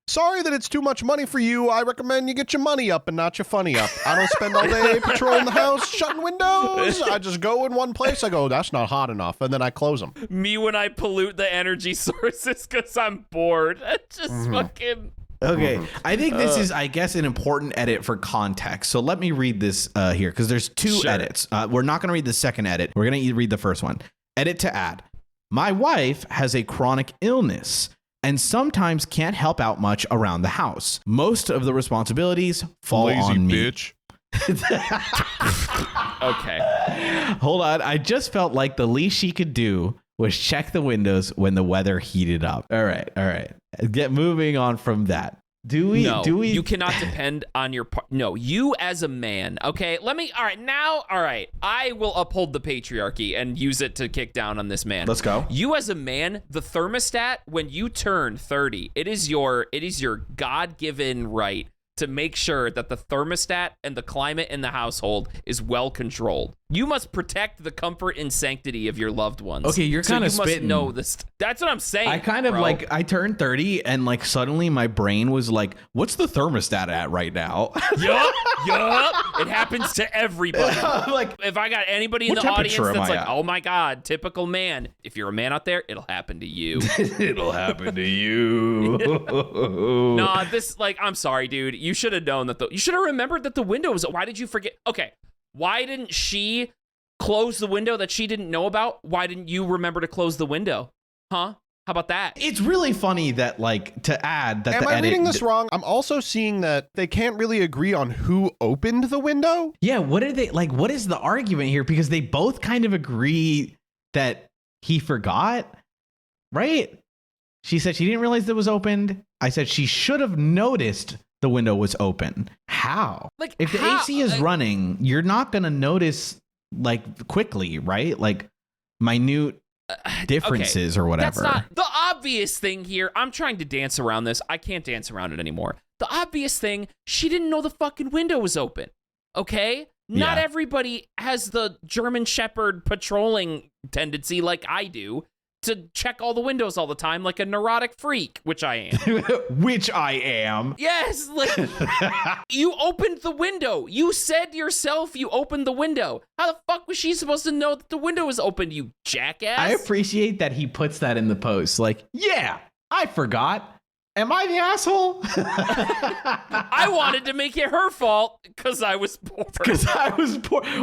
Speaker 3: Sorry that it's too much money for you. I recommend you get your money up and not your funny up. I don't spend all day patrolling the house, shutting windows. I just go in one place. I go, that's not hot enough. And then I close them.
Speaker 4: Me when I pollute the energy sources because I'm bored. Just fucking...
Speaker 5: Okay, I think this is, I guess, an important edit for context. So let me read this here, because there's two edits. We're not going to read the second edit. We're going to read the first one. Edit to add. My wife has a chronic illness and sometimes can't help out much around the house. Most of the responsibilities fall on me.
Speaker 3: Lazy bitch.
Speaker 4: Okay.
Speaker 5: Hold on. I just felt like the least she could do was check the windows when the weather heated up. All right. Get moving on from that. Do we?
Speaker 4: You cannot depend on your no, you as a man. Okay, all right. I will uphold the patriarchy and use it to kick down on this man.
Speaker 5: Let's go.
Speaker 4: You as a man, the thermostat, when you turn 30, it is your God-given right to make sure that the thermostat and the climate in the household is well controlled. You must protect the comfort and sanctity of your loved ones.
Speaker 5: Okay, you're kind of spitting.
Speaker 4: Must know this. That's what I'm saying.
Speaker 5: I kind of I turned 30 and like suddenly my brain was like, what's the thermostat at right now?
Speaker 4: Yup. It happens to everybody. Like if I got anybody in the audience that's like, oh my God, typical man. If you're a man out there, it'll happen to you.
Speaker 5: It'll happen to you.
Speaker 4: Nah, I'm sorry, dude. You should have known that you should have remembered that the window was, why did you forget? Okay. Why didn't she close the window that she didn't know about? Why didn't you remember to close the window? Huh? How about that?
Speaker 5: It's really funny that, like, to add that.
Speaker 3: Am I reading this wrong? I'm also seeing that they can't really agree on who opened the window.
Speaker 5: Yeah, what are they like? What is the argument here? Because they both kind of agree that he forgot, right? She said she didn't realize it was opened. I said she should have noticed the window was open. How?
Speaker 4: Like,
Speaker 5: if the AC is running, you're not going to notice like quickly, right? Like minute differences or whatever.
Speaker 4: That's not the obvious thing here. I'm trying to dance around this. I can't dance around it anymore. The obvious thing, she didn't know the fucking window was open. Okay? Not everybody has the German Shepherd patrolling tendency like I do, to check all the windows all the time like a neurotic freak, which I am. Yes, like you opened the window. You said yourself you opened the window. How the fuck was she supposed to know that the window was open, you jackass?
Speaker 5: I appreciate that he puts that in the post. Like, yeah, I forgot. Am I the asshole?
Speaker 4: I wanted to make it her fault because I was bored.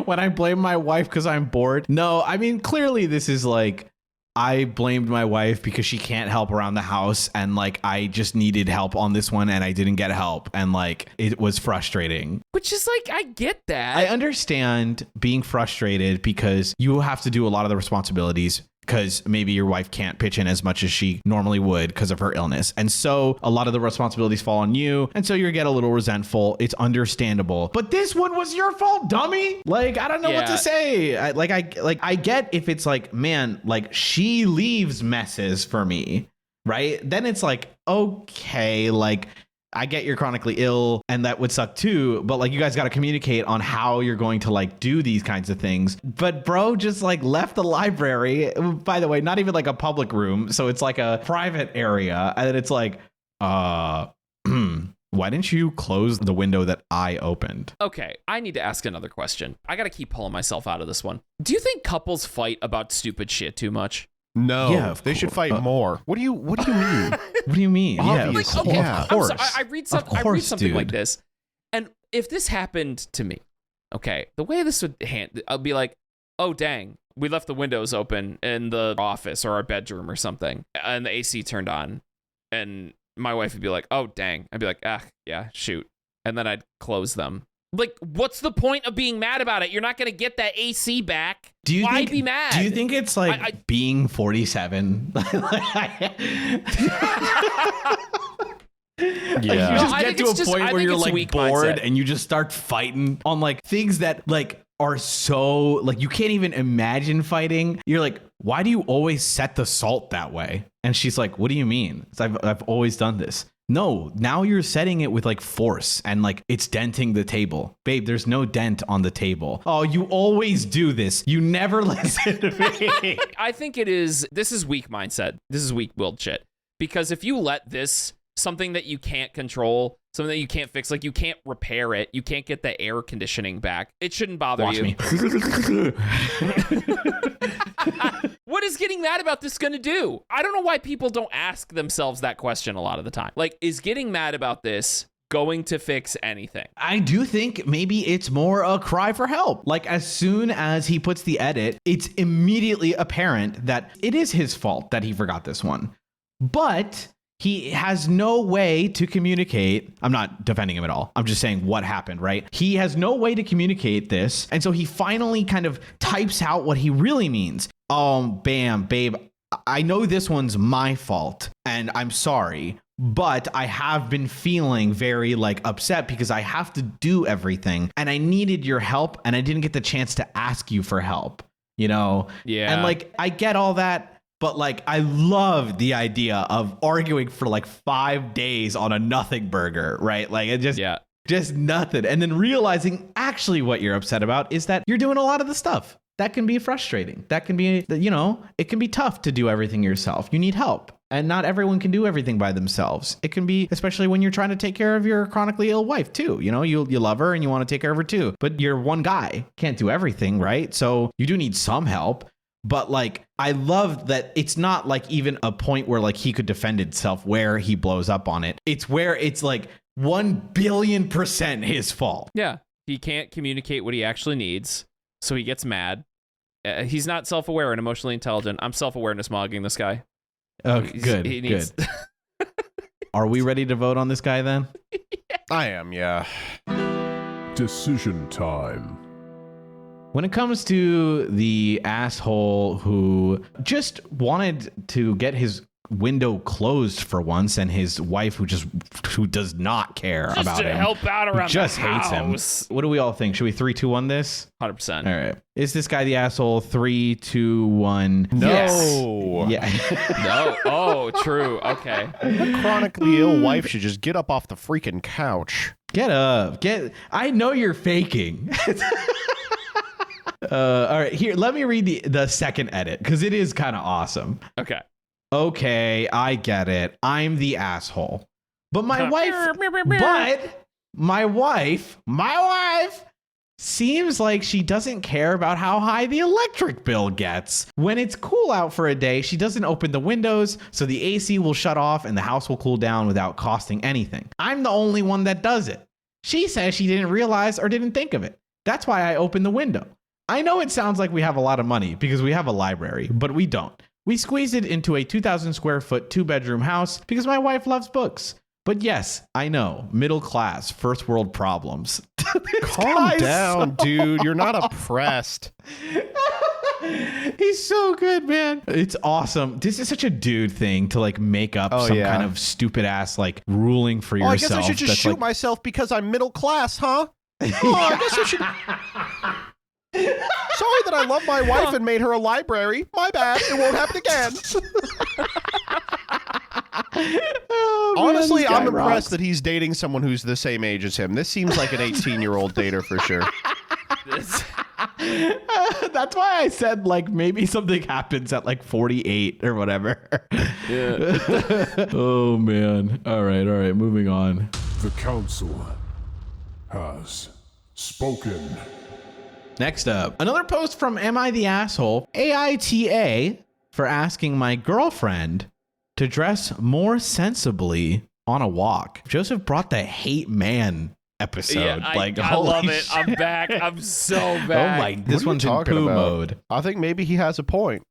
Speaker 5: When I blame my wife because I'm bored. No, I mean, clearly this is like, I blamed my wife because she can't help around the house, and like I just needed help on this one and I didn't get help, and like it was frustrating.
Speaker 4: Which is like, I get that.
Speaker 5: I understand being frustrated because you have to do a lot of the responsibilities because maybe your wife can't pitch in as much as she normally would because of her illness. And so a lot of the responsibilities fall on you. And so you get a little resentful. It's understandable. But this one was your fault, dummy. Like, I don't know what to say. I get if it's like, man, like she leaves messes for me, right? Then it's like, okay, like I get you're chronically ill and that would suck too, but like you guys got to communicate on how you're going to like do these kinds of things. But bro just like left the library, by the way, not even like a public room. So it's like a private area. And then it's like, why didn't you close the window that I opened?
Speaker 4: Okay, I need to ask another question. I got to keep pulling myself out of this one. Do you think couples fight about stupid shit too much?
Speaker 3: No,
Speaker 5: Yeah,
Speaker 3: they should fight more. What do you mean?
Speaker 5: What do you mean?
Speaker 3: Obvious.
Speaker 5: Yeah,
Speaker 3: Yeah.
Speaker 5: of course.
Speaker 4: I'm sorry, I read something
Speaker 5: dude.
Speaker 4: like this, and if this happened to me, okay, the way this would I'll be like, oh dang, we left the windows open in the office or our bedroom or something, and the AC turned on, and my wife would be like, oh dang, I'd be like, yeah, shoot, and then I'd close them. Like, what's the point of being mad about it? You're not going to get that AC back. Why be mad?
Speaker 5: Do you think it's like being 47?
Speaker 3: Yeah.
Speaker 5: You just
Speaker 4: I
Speaker 5: get
Speaker 4: think
Speaker 5: to a
Speaker 4: it's just-
Speaker 5: point
Speaker 4: I
Speaker 5: where
Speaker 4: think
Speaker 5: you're
Speaker 4: it's
Speaker 5: like
Speaker 4: weak
Speaker 5: bored
Speaker 4: mindset.
Speaker 5: and you just start fighting on like things that like are so like you can't even imagine fighting. You're like, why do you always set the salt that way? And she's like, what do you mean? I've always done this. No, now you're setting it with like force and like it's denting the table. Babe, there's no dent on the table. Oh, you always do this. You never listen to me.
Speaker 4: I think this is weak mindset. This is weak-willed shit. Because if you let this, something that you can't control, something that you can't fix, like you can't repair it, you can't get the air conditioning back, it shouldn't bother
Speaker 5: Watch
Speaker 4: you.
Speaker 5: me.
Speaker 4: What is getting mad about this going to do? I don't know why people don't ask themselves that question a lot of the time. Like, is getting mad about this going to fix anything?
Speaker 5: I do think maybe it's more a cry for help. Like as soon as he puts the edit, it's immediately apparent that it is his fault that he forgot this one. But he has no way to communicate. I'm not defending him at all. I'm just saying what happened, right? He has no way to communicate this. And so he finally kind of types out what he really means. Bam, babe, I know this one's my fault and I'm sorry, but I have been feeling very like upset because I have to do everything and I needed your help and I didn't get the chance to ask you for help, you know?
Speaker 4: Yeah.
Speaker 5: And like, I get all that, but like, I love the idea of arguing for like 5 days on a nothing burger, right? Like it just nothing. And then realizing actually what you're upset about is that you're doing a lot of the stuff. That can be frustrating. That can be, you know, it can be tough to do everything yourself. You need help. And not everyone can do everything by themselves. It can be, especially when you're trying to take care of your chronically ill wife too. You know, you love her and you want to take care of her too. But you're one guy, can't do everything, right? So you do need some help. But like, I love that it's not like even a point where like he could defend himself where he blows up on it. It's where it's like 1 billion% his fault.
Speaker 4: Yeah. He can't communicate what he actually needs. So he gets mad. He's not self-aware and emotionally intelligent. I'm self-awareness mogging this guy.
Speaker 5: Oh, good. Are we ready to vote on this guy then?
Speaker 3: I am, yeah.
Speaker 2: Decision time.
Speaker 5: When it comes to the asshole who just wanted to get his window closed for once and his wife who does not care
Speaker 4: Just
Speaker 5: about
Speaker 4: to
Speaker 5: him,
Speaker 4: help out around
Speaker 5: just
Speaker 4: the
Speaker 5: hates
Speaker 4: house.
Speaker 5: him. What do we all think? Should we 3, 2, 1 this?
Speaker 4: 100%.
Speaker 5: All right. Is this guy the asshole? 3, 2, 1.
Speaker 3: No.
Speaker 5: Yes. Yeah.
Speaker 4: No. Oh, true. Okay.
Speaker 3: The chronically ill wife should just get up off the freaking couch.
Speaker 5: Get up. I know you're faking. All right. Here, let me read the second edit because it is kind of awesome. Okay, I get it. I'm the asshole. But my wife seems like she doesn't care about how high the electric bill gets. When it's cool out for a day, she doesn't open the windows, so the AC will shut off and the house will cool down without costing anything. I'm the only one that does it. She says she didn't realize or didn't think of it. That's why I opened the window. I know it sounds like we have a lot of money because we have a library, but we don't. We squeezed it into a 2,000 square foot 2-bedroom house because my wife loves books. But yes, I know, middle class, first world problems.
Speaker 3: Calm down, dude. You're not oppressed.
Speaker 5: He's so good, man. It's awesome. This is such a dude thing to like make up some kind of stupid ass like ruling for yourself.
Speaker 3: I guess I should just shoot myself because I'm middle class, huh? Oh, I guess I should. Sorry that I love my wife and made her a library. My bad. It won't happen again.
Speaker 5: Oh, man,
Speaker 3: Honestly,
Speaker 5: this guy
Speaker 3: I'm impressed
Speaker 5: rocks.
Speaker 3: that he's dating someone who's the same age as him. This seems like an 18-year-old dater for sure.
Speaker 5: That's why I said like maybe something happens at like 48 or whatever.
Speaker 4: Yeah.
Speaker 5: Oh man. All right. Moving on.
Speaker 2: The Council has spoken.
Speaker 5: Next up, another post from Am I the Asshole? AITA for asking my girlfriend to dress more sensibly on a walk. Joseph brought the hate man episode.
Speaker 4: Yeah, I
Speaker 5: holy
Speaker 4: love it.
Speaker 5: shit.
Speaker 4: I'm back. I'm so
Speaker 5: Oh
Speaker 4: back.
Speaker 5: my, this
Speaker 3: What are you
Speaker 5: one's in
Speaker 3: talking
Speaker 5: poo
Speaker 3: about?
Speaker 5: mode.
Speaker 3: I think maybe he has a point.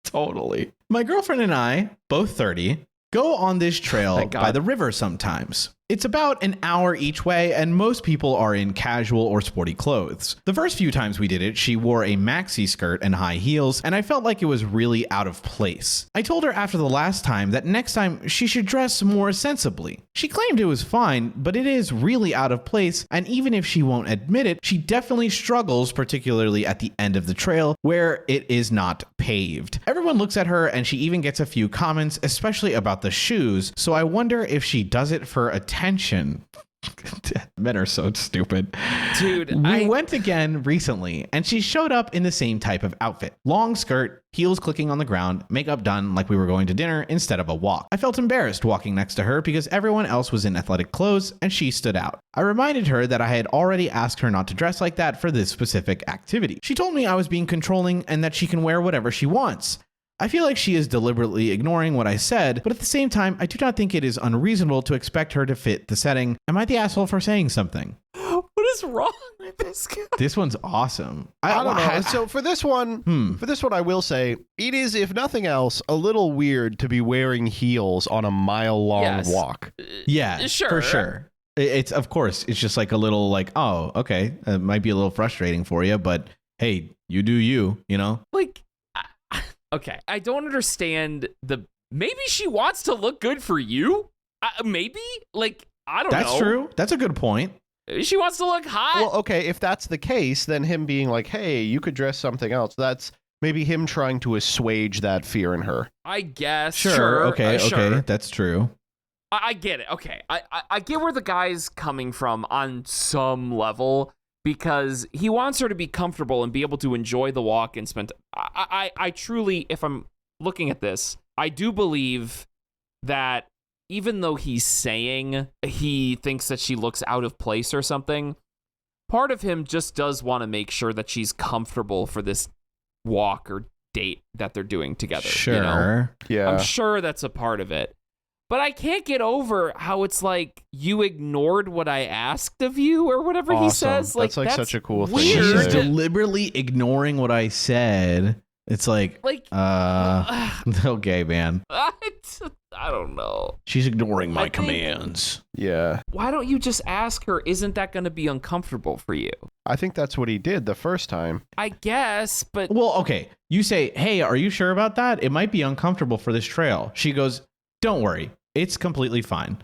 Speaker 5: Totally. My girlfriend and I, both 30, go on this trail
Speaker 4: Thank God.
Speaker 5: by the river sometimes. It's about an hour each way, and most people are in casual or sporty clothes. The first few times we did it, she wore a maxi skirt and high heels, and I felt like it was really out of place. I told her after the last time that next time she should dress more sensibly. She claimed it was fine, but it is really out of place, and even if she won't admit it, she definitely struggles, particularly at the end of the trail where it is not paved. Everyone looks at her, and she even gets a few comments, especially about the shoes, so I wonder if she does it for attention. Men are so stupid.
Speaker 4: Dude,
Speaker 5: We went again recently, and she showed up in the same type of outfit. Long skirt, heels clicking on the ground, makeup done like we were going to dinner instead of a walk. I felt embarrassed walking next to her because everyone else was in athletic clothes and she stood out. I reminded her that I had already asked her not to dress like that for this specific activity. She told me I was being controlling and that she can wear whatever she wants. I feel like she is deliberately ignoring what I said, but at the same time, I do not think it is unreasonable to expect her to fit the setting. Am I the asshole for saying something?
Speaker 4: what is wrong with this guy?
Speaker 5: This one's awesome.
Speaker 3: I don't know. So for this one, I will say it is, if nothing else, a little weird to be wearing heels on a mile-long walk.
Speaker 5: Yeah,
Speaker 4: Sure.
Speaker 5: for sure. It's, of course, it's just like a little like, oh, okay, it might be a little frustrating for you, but hey, you do you, you know?
Speaker 4: Like, okay, I don't understand maybe she wants to look good for you? Maybe? Like, I don't know.
Speaker 5: That's true. That's a good point.
Speaker 4: She wants to look hot.
Speaker 3: Well, okay, if that's the case, then him being like, hey, you could dress something else, that's maybe him trying to assuage that fear in her.
Speaker 4: I guess.
Speaker 5: Sure. Okay.
Speaker 4: Sure.
Speaker 5: That's true.
Speaker 4: I get it. Okay. I get where the guy's coming from on some level, because he wants her to be comfortable and be able to enjoy the walk and spend. I truly, if I'm looking at this, I do believe that even though he's saying he thinks that she looks out of place or something, part of him just does want to make sure that she's comfortable for this walk or date that they're doing together.
Speaker 5: Sure.
Speaker 4: You know?
Speaker 3: Yeah.
Speaker 4: I'm sure that's a part of it. But I can't get over how it's like you ignored what I asked of you or whatever he
Speaker 3: Awesome.
Speaker 4: says. Like,
Speaker 3: That's such a cool thing to
Speaker 4: weird.
Speaker 5: She's
Speaker 3: say.
Speaker 5: deliberately ignoring what I said. It's like, okay, man.
Speaker 4: I don't know.
Speaker 5: She's ignoring my
Speaker 4: I think-
Speaker 5: commands.
Speaker 3: Yeah.
Speaker 4: Why don't you just ask her, isn't that going to be uncomfortable for you?
Speaker 3: I think that's what he did the first time.
Speaker 4: I guess, but
Speaker 5: Well, okay. You say, hey, are you sure about that? It might be uncomfortable for this trail. She goes, don't worry. It's completely fine.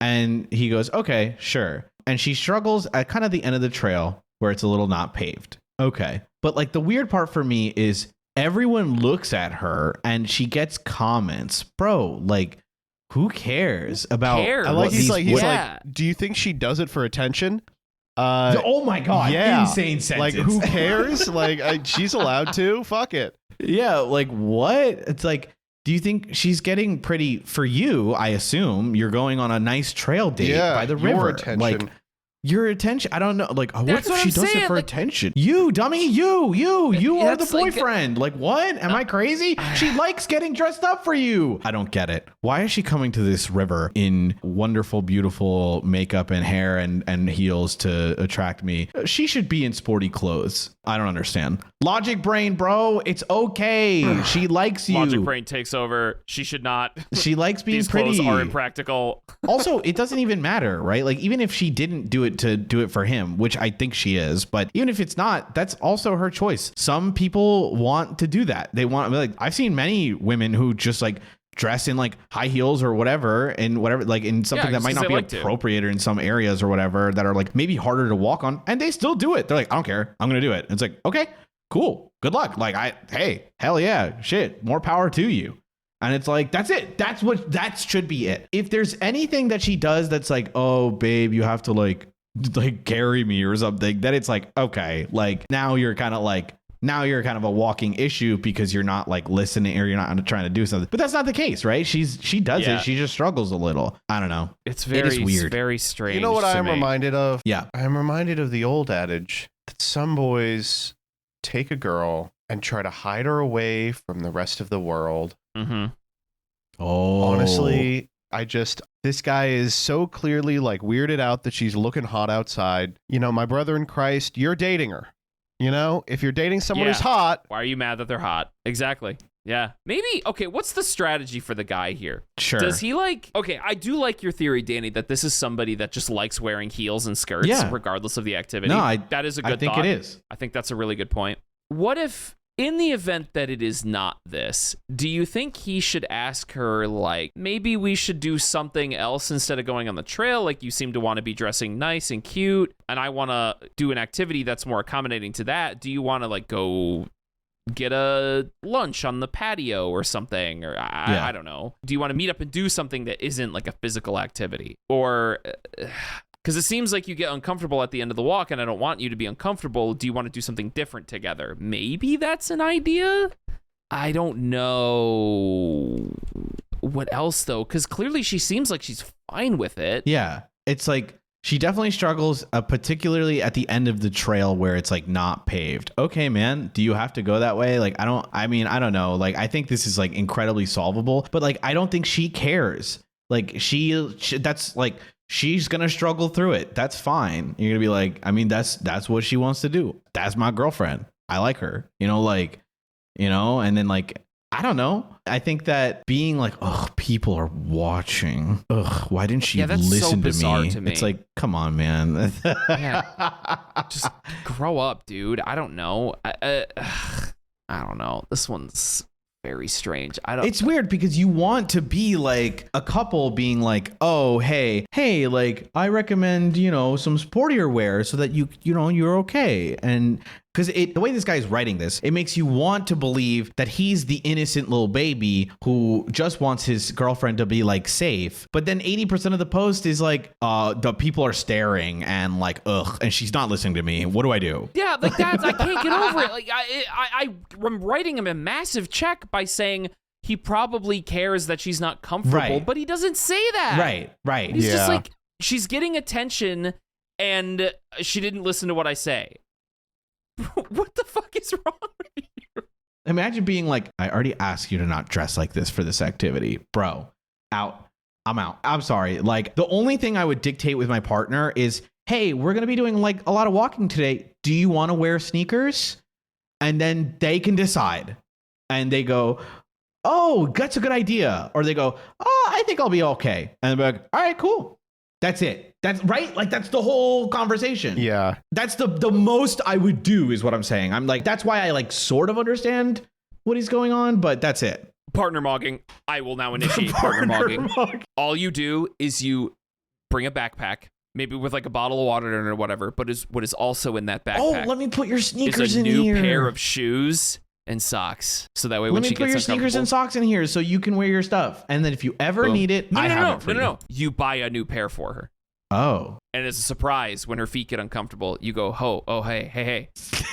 Speaker 5: And he goes, okay, sure. And she struggles at kind of the end of the trail where it's a little not paved. Okay. But like the weird part for me is everyone looks at her and she gets comments. Bro, like, who cares about
Speaker 4: cares?
Speaker 3: I like
Speaker 5: what
Speaker 3: he's
Speaker 5: these
Speaker 3: like he's
Speaker 4: Yeah.
Speaker 3: like, do you think she does it for attention?
Speaker 5: oh my God.
Speaker 3: Yeah.
Speaker 5: Insane sentence.
Speaker 3: Like, who cares? Like, she's allowed to. Fuck it.
Speaker 5: Yeah, like what? It's like, do you think she's getting pretty for you? I assume you're going on a nice trail date
Speaker 3: Yeah,
Speaker 5: by the
Speaker 3: your
Speaker 5: river.
Speaker 3: attention.
Speaker 5: Like your attention. I don't know. Like, what
Speaker 4: That's
Speaker 5: if
Speaker 4: what
Speaker 5: she
Speaker 4: I'm
Speaker 5: does
Speaker 4: saying,
Speaker 5: it for
Speaker 4: like-
Speaker 5: attention? You dummy, you are the
Speaker 4: That's like-
Speaker 5: boyfriend. Like, what? Am I crazy? She likes getting dressed up for you. I don't get it. Why is she coming to this river in wonderful, beautiful makeup and hair and heels to attract me? She should be in sporty clothes. I don't understand. Logic brain, bro. It's okay. She likes you.
Speaker 4: Logic brain takes over. She should not.
Speaker 5: She likes being
Speaker 4: These
Speaker 5: pretty.
Speaker 4: clothes are impractical.
Speaker 5: Also, it doesn't even matter, right? Like, even if she didn't do it to do it for him, which I think she is, but even if it's not, that's also her choice. Some people want to do that. They want, like, I've seen many women who just like dress in like high heels or whatever, and whatever, like in something
Speaker 4: Yeah,
Speaker 5: that might
Speaker 4: just 'cause
Speaker 5: not be
Speaker 4: they like to.
Speaker 5: appropriate or in some areas or whatever that are like maybe harder to walk on, and they still do it. They're like, I don't care. I'm going to do it. It's like, okay, cool. Good luck. Like, hey, hell yeah. Shit. More power to you. And it's like, that's it. That should be it. If there's anything that she does that's like, oh, babe, you have to like carry me or something, then it's like, okay, like now you're kind of a walking issue because you're not like listening or you're not trying to do something. But that's not the case, right? She does it. She just struggles a little. I don't know.
Speaker 4: It's very weird. Very strange.
Speaker 3: You know what I'm reminded of?
Speaker 5: Yeah.
Speaker 3: I'm reminded of the old adage that some boys take a girl and try to hide her away from the rest of the world.
Speaker 4: Mm-hmm.
Speaker 5: Oh.
Speaker 3: Honestly, this guy is so clearly like weirded out that she's looking hot outside. You know, my brother in Christ, you're dating her. You know, if you're dating someone who's hot.
Speaker 4: Why are you mad that they're hot? Exactly. Yeah. Maybe. Okay. What's the strategy for the guy here?
Speaker 5: Sure.
Speaker 4: Does he like. Okay. I do like your theory, Danny, that this is somebody that just likes wearing heels and skirts regardless of the activity.
Speaker 5: No,
Speaker 4: that is a good thought.
Speaker 5: I think it is.
Speaker 4: I think that's a really good point. What if, in the event that it is not this, do you think he should ask her, like, maybe we should do something else instead of going on the trail? Like, you seem to want to be dressing nice and cute, and I want to do an activity that's more accommodating to that. Do you want to, like, go get a lunch on the patio or something? Or I don't know. Do you want to meet up and do something that isn't, like, a physical activity? Or... because it seems like you get uncomfortable at the end of the walk, and I don't want you to be uncomfortable. Do you want to do something different together? Maybe that's an idea? I don't know. What else, though? Because clearly she seems like she's fine with it.
Speaker 5: Yeah. It's like she definitely struggles, particularly at the end of the trail where it's like not paved. Okay, man, do you have to go that way? Like, I don't know. Like, I think this is like incredibly solvable, but like, I don't think she cares. Like that's like... she's going to struggle through it. That's fine. You're going to be like, I mean, that's what she wants to do. That's my girlfriend. I like her, and then like, I don't know. I think that being like, ugh, people are watching. Ugh, why didn't she listen to me? It's like, come on, man.
Speaker 4: Just grow up, dude. I don't know. I don't know. This one's very strange.
Speaker 5: It's weird because you want to be like a couple being like, oh, hey, like I recommend, some sportier wear so that you're okay. And because the way this guy is writing this, it makes you want to believe that he's the innocent little baby who just wants his girlfriend to be like safe. But then 80% of the post is like, the people are staring and like, ugh, and she's not listening to me. What do I do?
Speaker 4: Yeah, like that's, I can't get over it. Like I'm writing him a massive check by saying he probably cares that she's not comfortable, but he doesn't say that.
Speaker 5: Right.
Speaker 4: He's just like, she's getting attention and she didn't listen to what I say. What the fuck is wrong with you?
Speaker 5: Imagine being like, I already asked you to not dress like this for this activity. Bro, out. I'm out. I'm sorry. Like, the only thing I would dictate with my partner is, hey, we're going to be doing like a lot of walking today. Do you want to wear sneakers? And then they can decide. And they go, oh, that's a good idea. Or they go, oh, I think I'll be okay. And they're like, all right, cool. That's it. That's right. Like, that's the whole conversation.
Speaker 3: Yeah.
Speaker 5: That's the most I would do is what I'm saying. I'm like, that's why I like sort of understand what is going on, but that's it.
Speaker 4: Partner mogging. I will now initiate partner mogging. All you do is you bring a backpack, maybe with like a bottle of water in it or whatever, but what is also in that backpack.
Speaker 5: Oh, let me put your sneakers in
Speaker 4: here.
Speaker 5: here.
Speaker 4: A new pair of shoes and socks. So that way when she gets
Speaker 5: uncomfortable. Let me put your sneakers and socks in here so you can wear your stuff. And then if you ever need it, I have it for you.
Speaker 4: No. You buy a new pair for her.
Speaker 5: Oh.
Speaker 4: And as a surprise, when her feet get uncomfortable, you go, hey,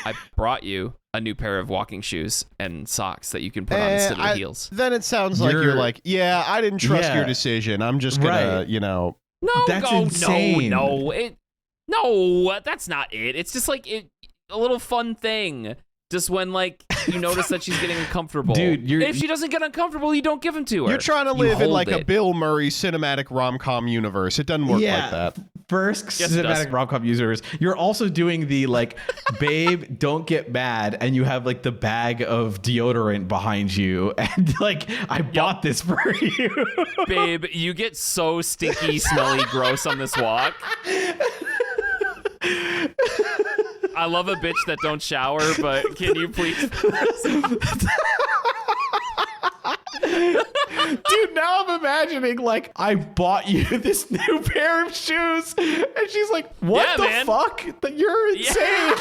Speaker 4: I brought you a new pair of walking shoes and socks that you can put on instead of heels.
Speaker 3: Then it sounds like you're like, yeah, I didn't trust your decision. I'm just gonna,
Speaker 4: No,
Speaker 5: that's insane.
Speaker 4: No, that's not it. It's just like a little fun thing. Just when, like, you notice that she's getting uncomfortable.
Speaker 5: Dude,
Speaker 4: if she doesn't get uncomfortable, you don't give them to her.
Speaker 3: You're trying to live in, like, a Bill Murray cinematic rom-com universe. It doesn't work like that.
Speaker 5: First cinematic rom-com universe. You're also doing the, like, babe, don't get mad, and you have, like, the bag of deodorant behind you, and, like, I bought this for you.
Speaker 4: Babe, you get so stinky, smelly, gross on this walk. I love a bitch that don't shower, but can you please?
Speaker 5: Dude, now I'm imagining, like, I bought you this new pair of shoes, and she's like, what the fuck? You're insane.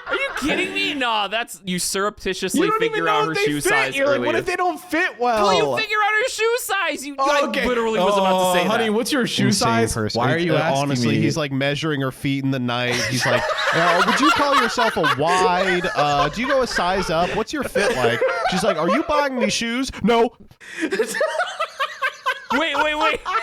Speaker 4: Are you kidding me? No, that's you surreptitiously
Speaker 5: You don't even
Speaker 4: figure
Speaker 5: know
Speaker 4: out
Speaker 5: if
Speaker 4: her
Speaker 5: they
Speaker 4: shoe
Speaker 5: fit.
Speaker 4: size
Speaker 5: You're like,
Speaker 4: earlier.
Speaker 5: what if they don't fit well?
Speaker 4: Well, you figure out her shoe size. You
Speaker 5: okay.
Speaker 4: I literally was about to say
Speaker 5: honey,
Speaker 4: that.
Speaker 5: what's your shoe
Speaker 3: Insane
Speaker 5: size?
Speaker 3: person.
Speaker 5: Why are you asking
Speaker 3: honestly,
Speaker 5: me?
Speaker 3: he's like measuring her feet in the night. He's like, would you call yourself a wide? Do you go a size up? What's your fit like? She's like, are you buying me shoes? No.
Speaker 4: Wait.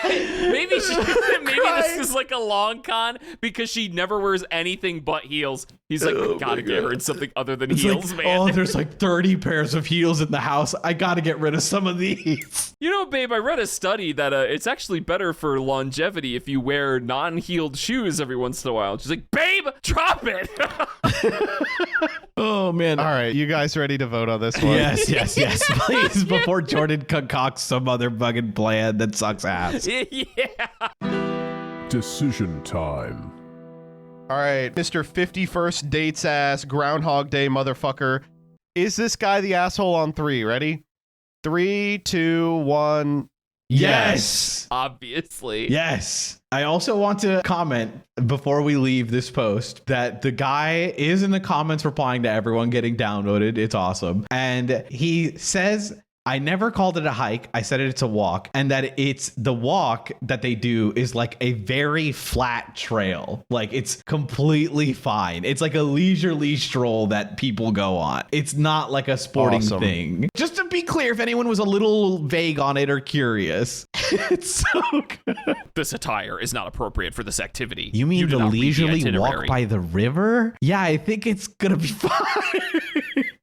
Speaker 4: Maybe this is like a long con because she never wears anything but heels. He's like, I gotta get her in something other than heels,
Speaker 5: like,
Speaker 4: man.
Speaker 5: Oh, there's like 30 pairs of heels in the house. I gotta get rid of some of these.
Speaker 4: You know, babe, I read a study that it's actually better for longevity if you wear non-heeled shoes every once in a while. She's like, babe, drop it.
Speaker 5: Oh man.
Speaker 3: All right, you guys ready to vote on this one?
Speaker 5: Yes. Please, before Jordan concocts some other bugging plan that sucks ass.
Speaker 4: Yeah.
Speaker 2: Decision time.
Speaker 3: All right, Mr. 51st dates ass Groundhog Day motherfucker. Is this guy the asshole on 3? Ready? 3, 2, 1.
Speaker 5: Yes.
Speaker 4: Obviously.
Speaker 5: Yes. I also want to comment before we leave this post that the guy is in the comments replying to everyone getting downvoted. It's awesome. And he says, I never called it a hike. I said it's a walk. And that it's the walk that they do is like a very flat trail. Like it's completely fine. It's like a leisurely stroll that people go on. It's not like a sporting thing. Just to be clear, if anyone was a little vague on it or curious, it's so good.
Speaker 4: This attire is not appropriate for this activity.
Speaker 5: You mean
Speaker 4: did
Speaker 5: the
Speaker 4: not read the
Speaker 5: leisurely
Speaker 4: itinerary.
Speaker 5: walk by the river? Yeah, I think it's gonna be fine.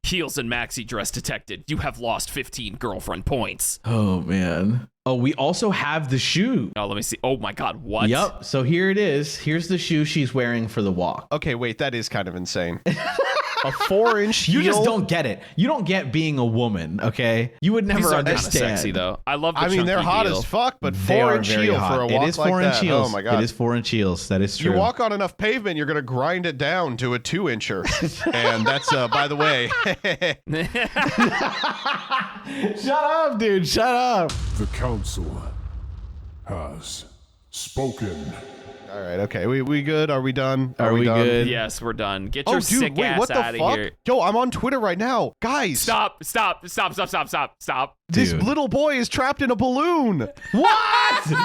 Speaker 4: Heels and maxi dress detected. You have lost 15 girlfriend points.
Speaker 5: Oh man. Oh, we also have the shoe.
Speaker 4: Oh, let me see. Oh my God, what?
Speaker 5: Yep. So here it is. Here's the shoe she's wearing for the walk.
Speaker 3: Okay, wait, that is kind of insane. A 4-inch heel?
Speaker 5: You just don't get it. You don't get being a woman, okay? You would never
Speaker 4: These are kind of
Speaker 5: understand.
Speaker 4: sexy though. I love the
Speaker 3: I mean, they're
Speaker 4: chunky
Speaker 3: hot
Speaker 4: heel.
Speaker 3: as fuck, but
Speaker 5: They are
Speaker 3: 4-inch
Speaker 5: very
Speaker 3: heel
Speaker 5: hot.
Speaker 3: for a walk
Speaker 5: It is
Speaker 3: like
Speaker 5: 4-inch
Speaker 3: that.
Speaker 5: heels.
Speaker 3: Oh my God.
Speaker 5: It is 4-inch heels. That is true.
Speaker 3: You walk on enough pavement, you're going to grind it down to a 2-incher. And that's, by the way.
Speaker 5: Shut up, dude. Shut up.
Speaker 2: The Council has spoken.
Speaker 3: All right, okay. We good? Are we done?
Speaker 5: Are we
Speaker 3: done?
Speaker 5: good?
Speaker 4: Yes, we're done. Get
Speaker 3: Oh,
Speaker 4: your
Speaker 3: dude,
Speaker 4: sick
Speaker 3: wait,
Speaker 4: ass
Speaker 3: what the
Speaker 4: out of
Speaker 3: fuck?
Speaker 4: here.
Speaker 3: Yo, I'm on Twitter right now. Guys.
Speaker 4: Stop.
Speaker 3: This
Speaker 5: Dude.
Speaker 3: little boy is trapped in a balloon.
Speaker 5: What?
Speaker 4: No!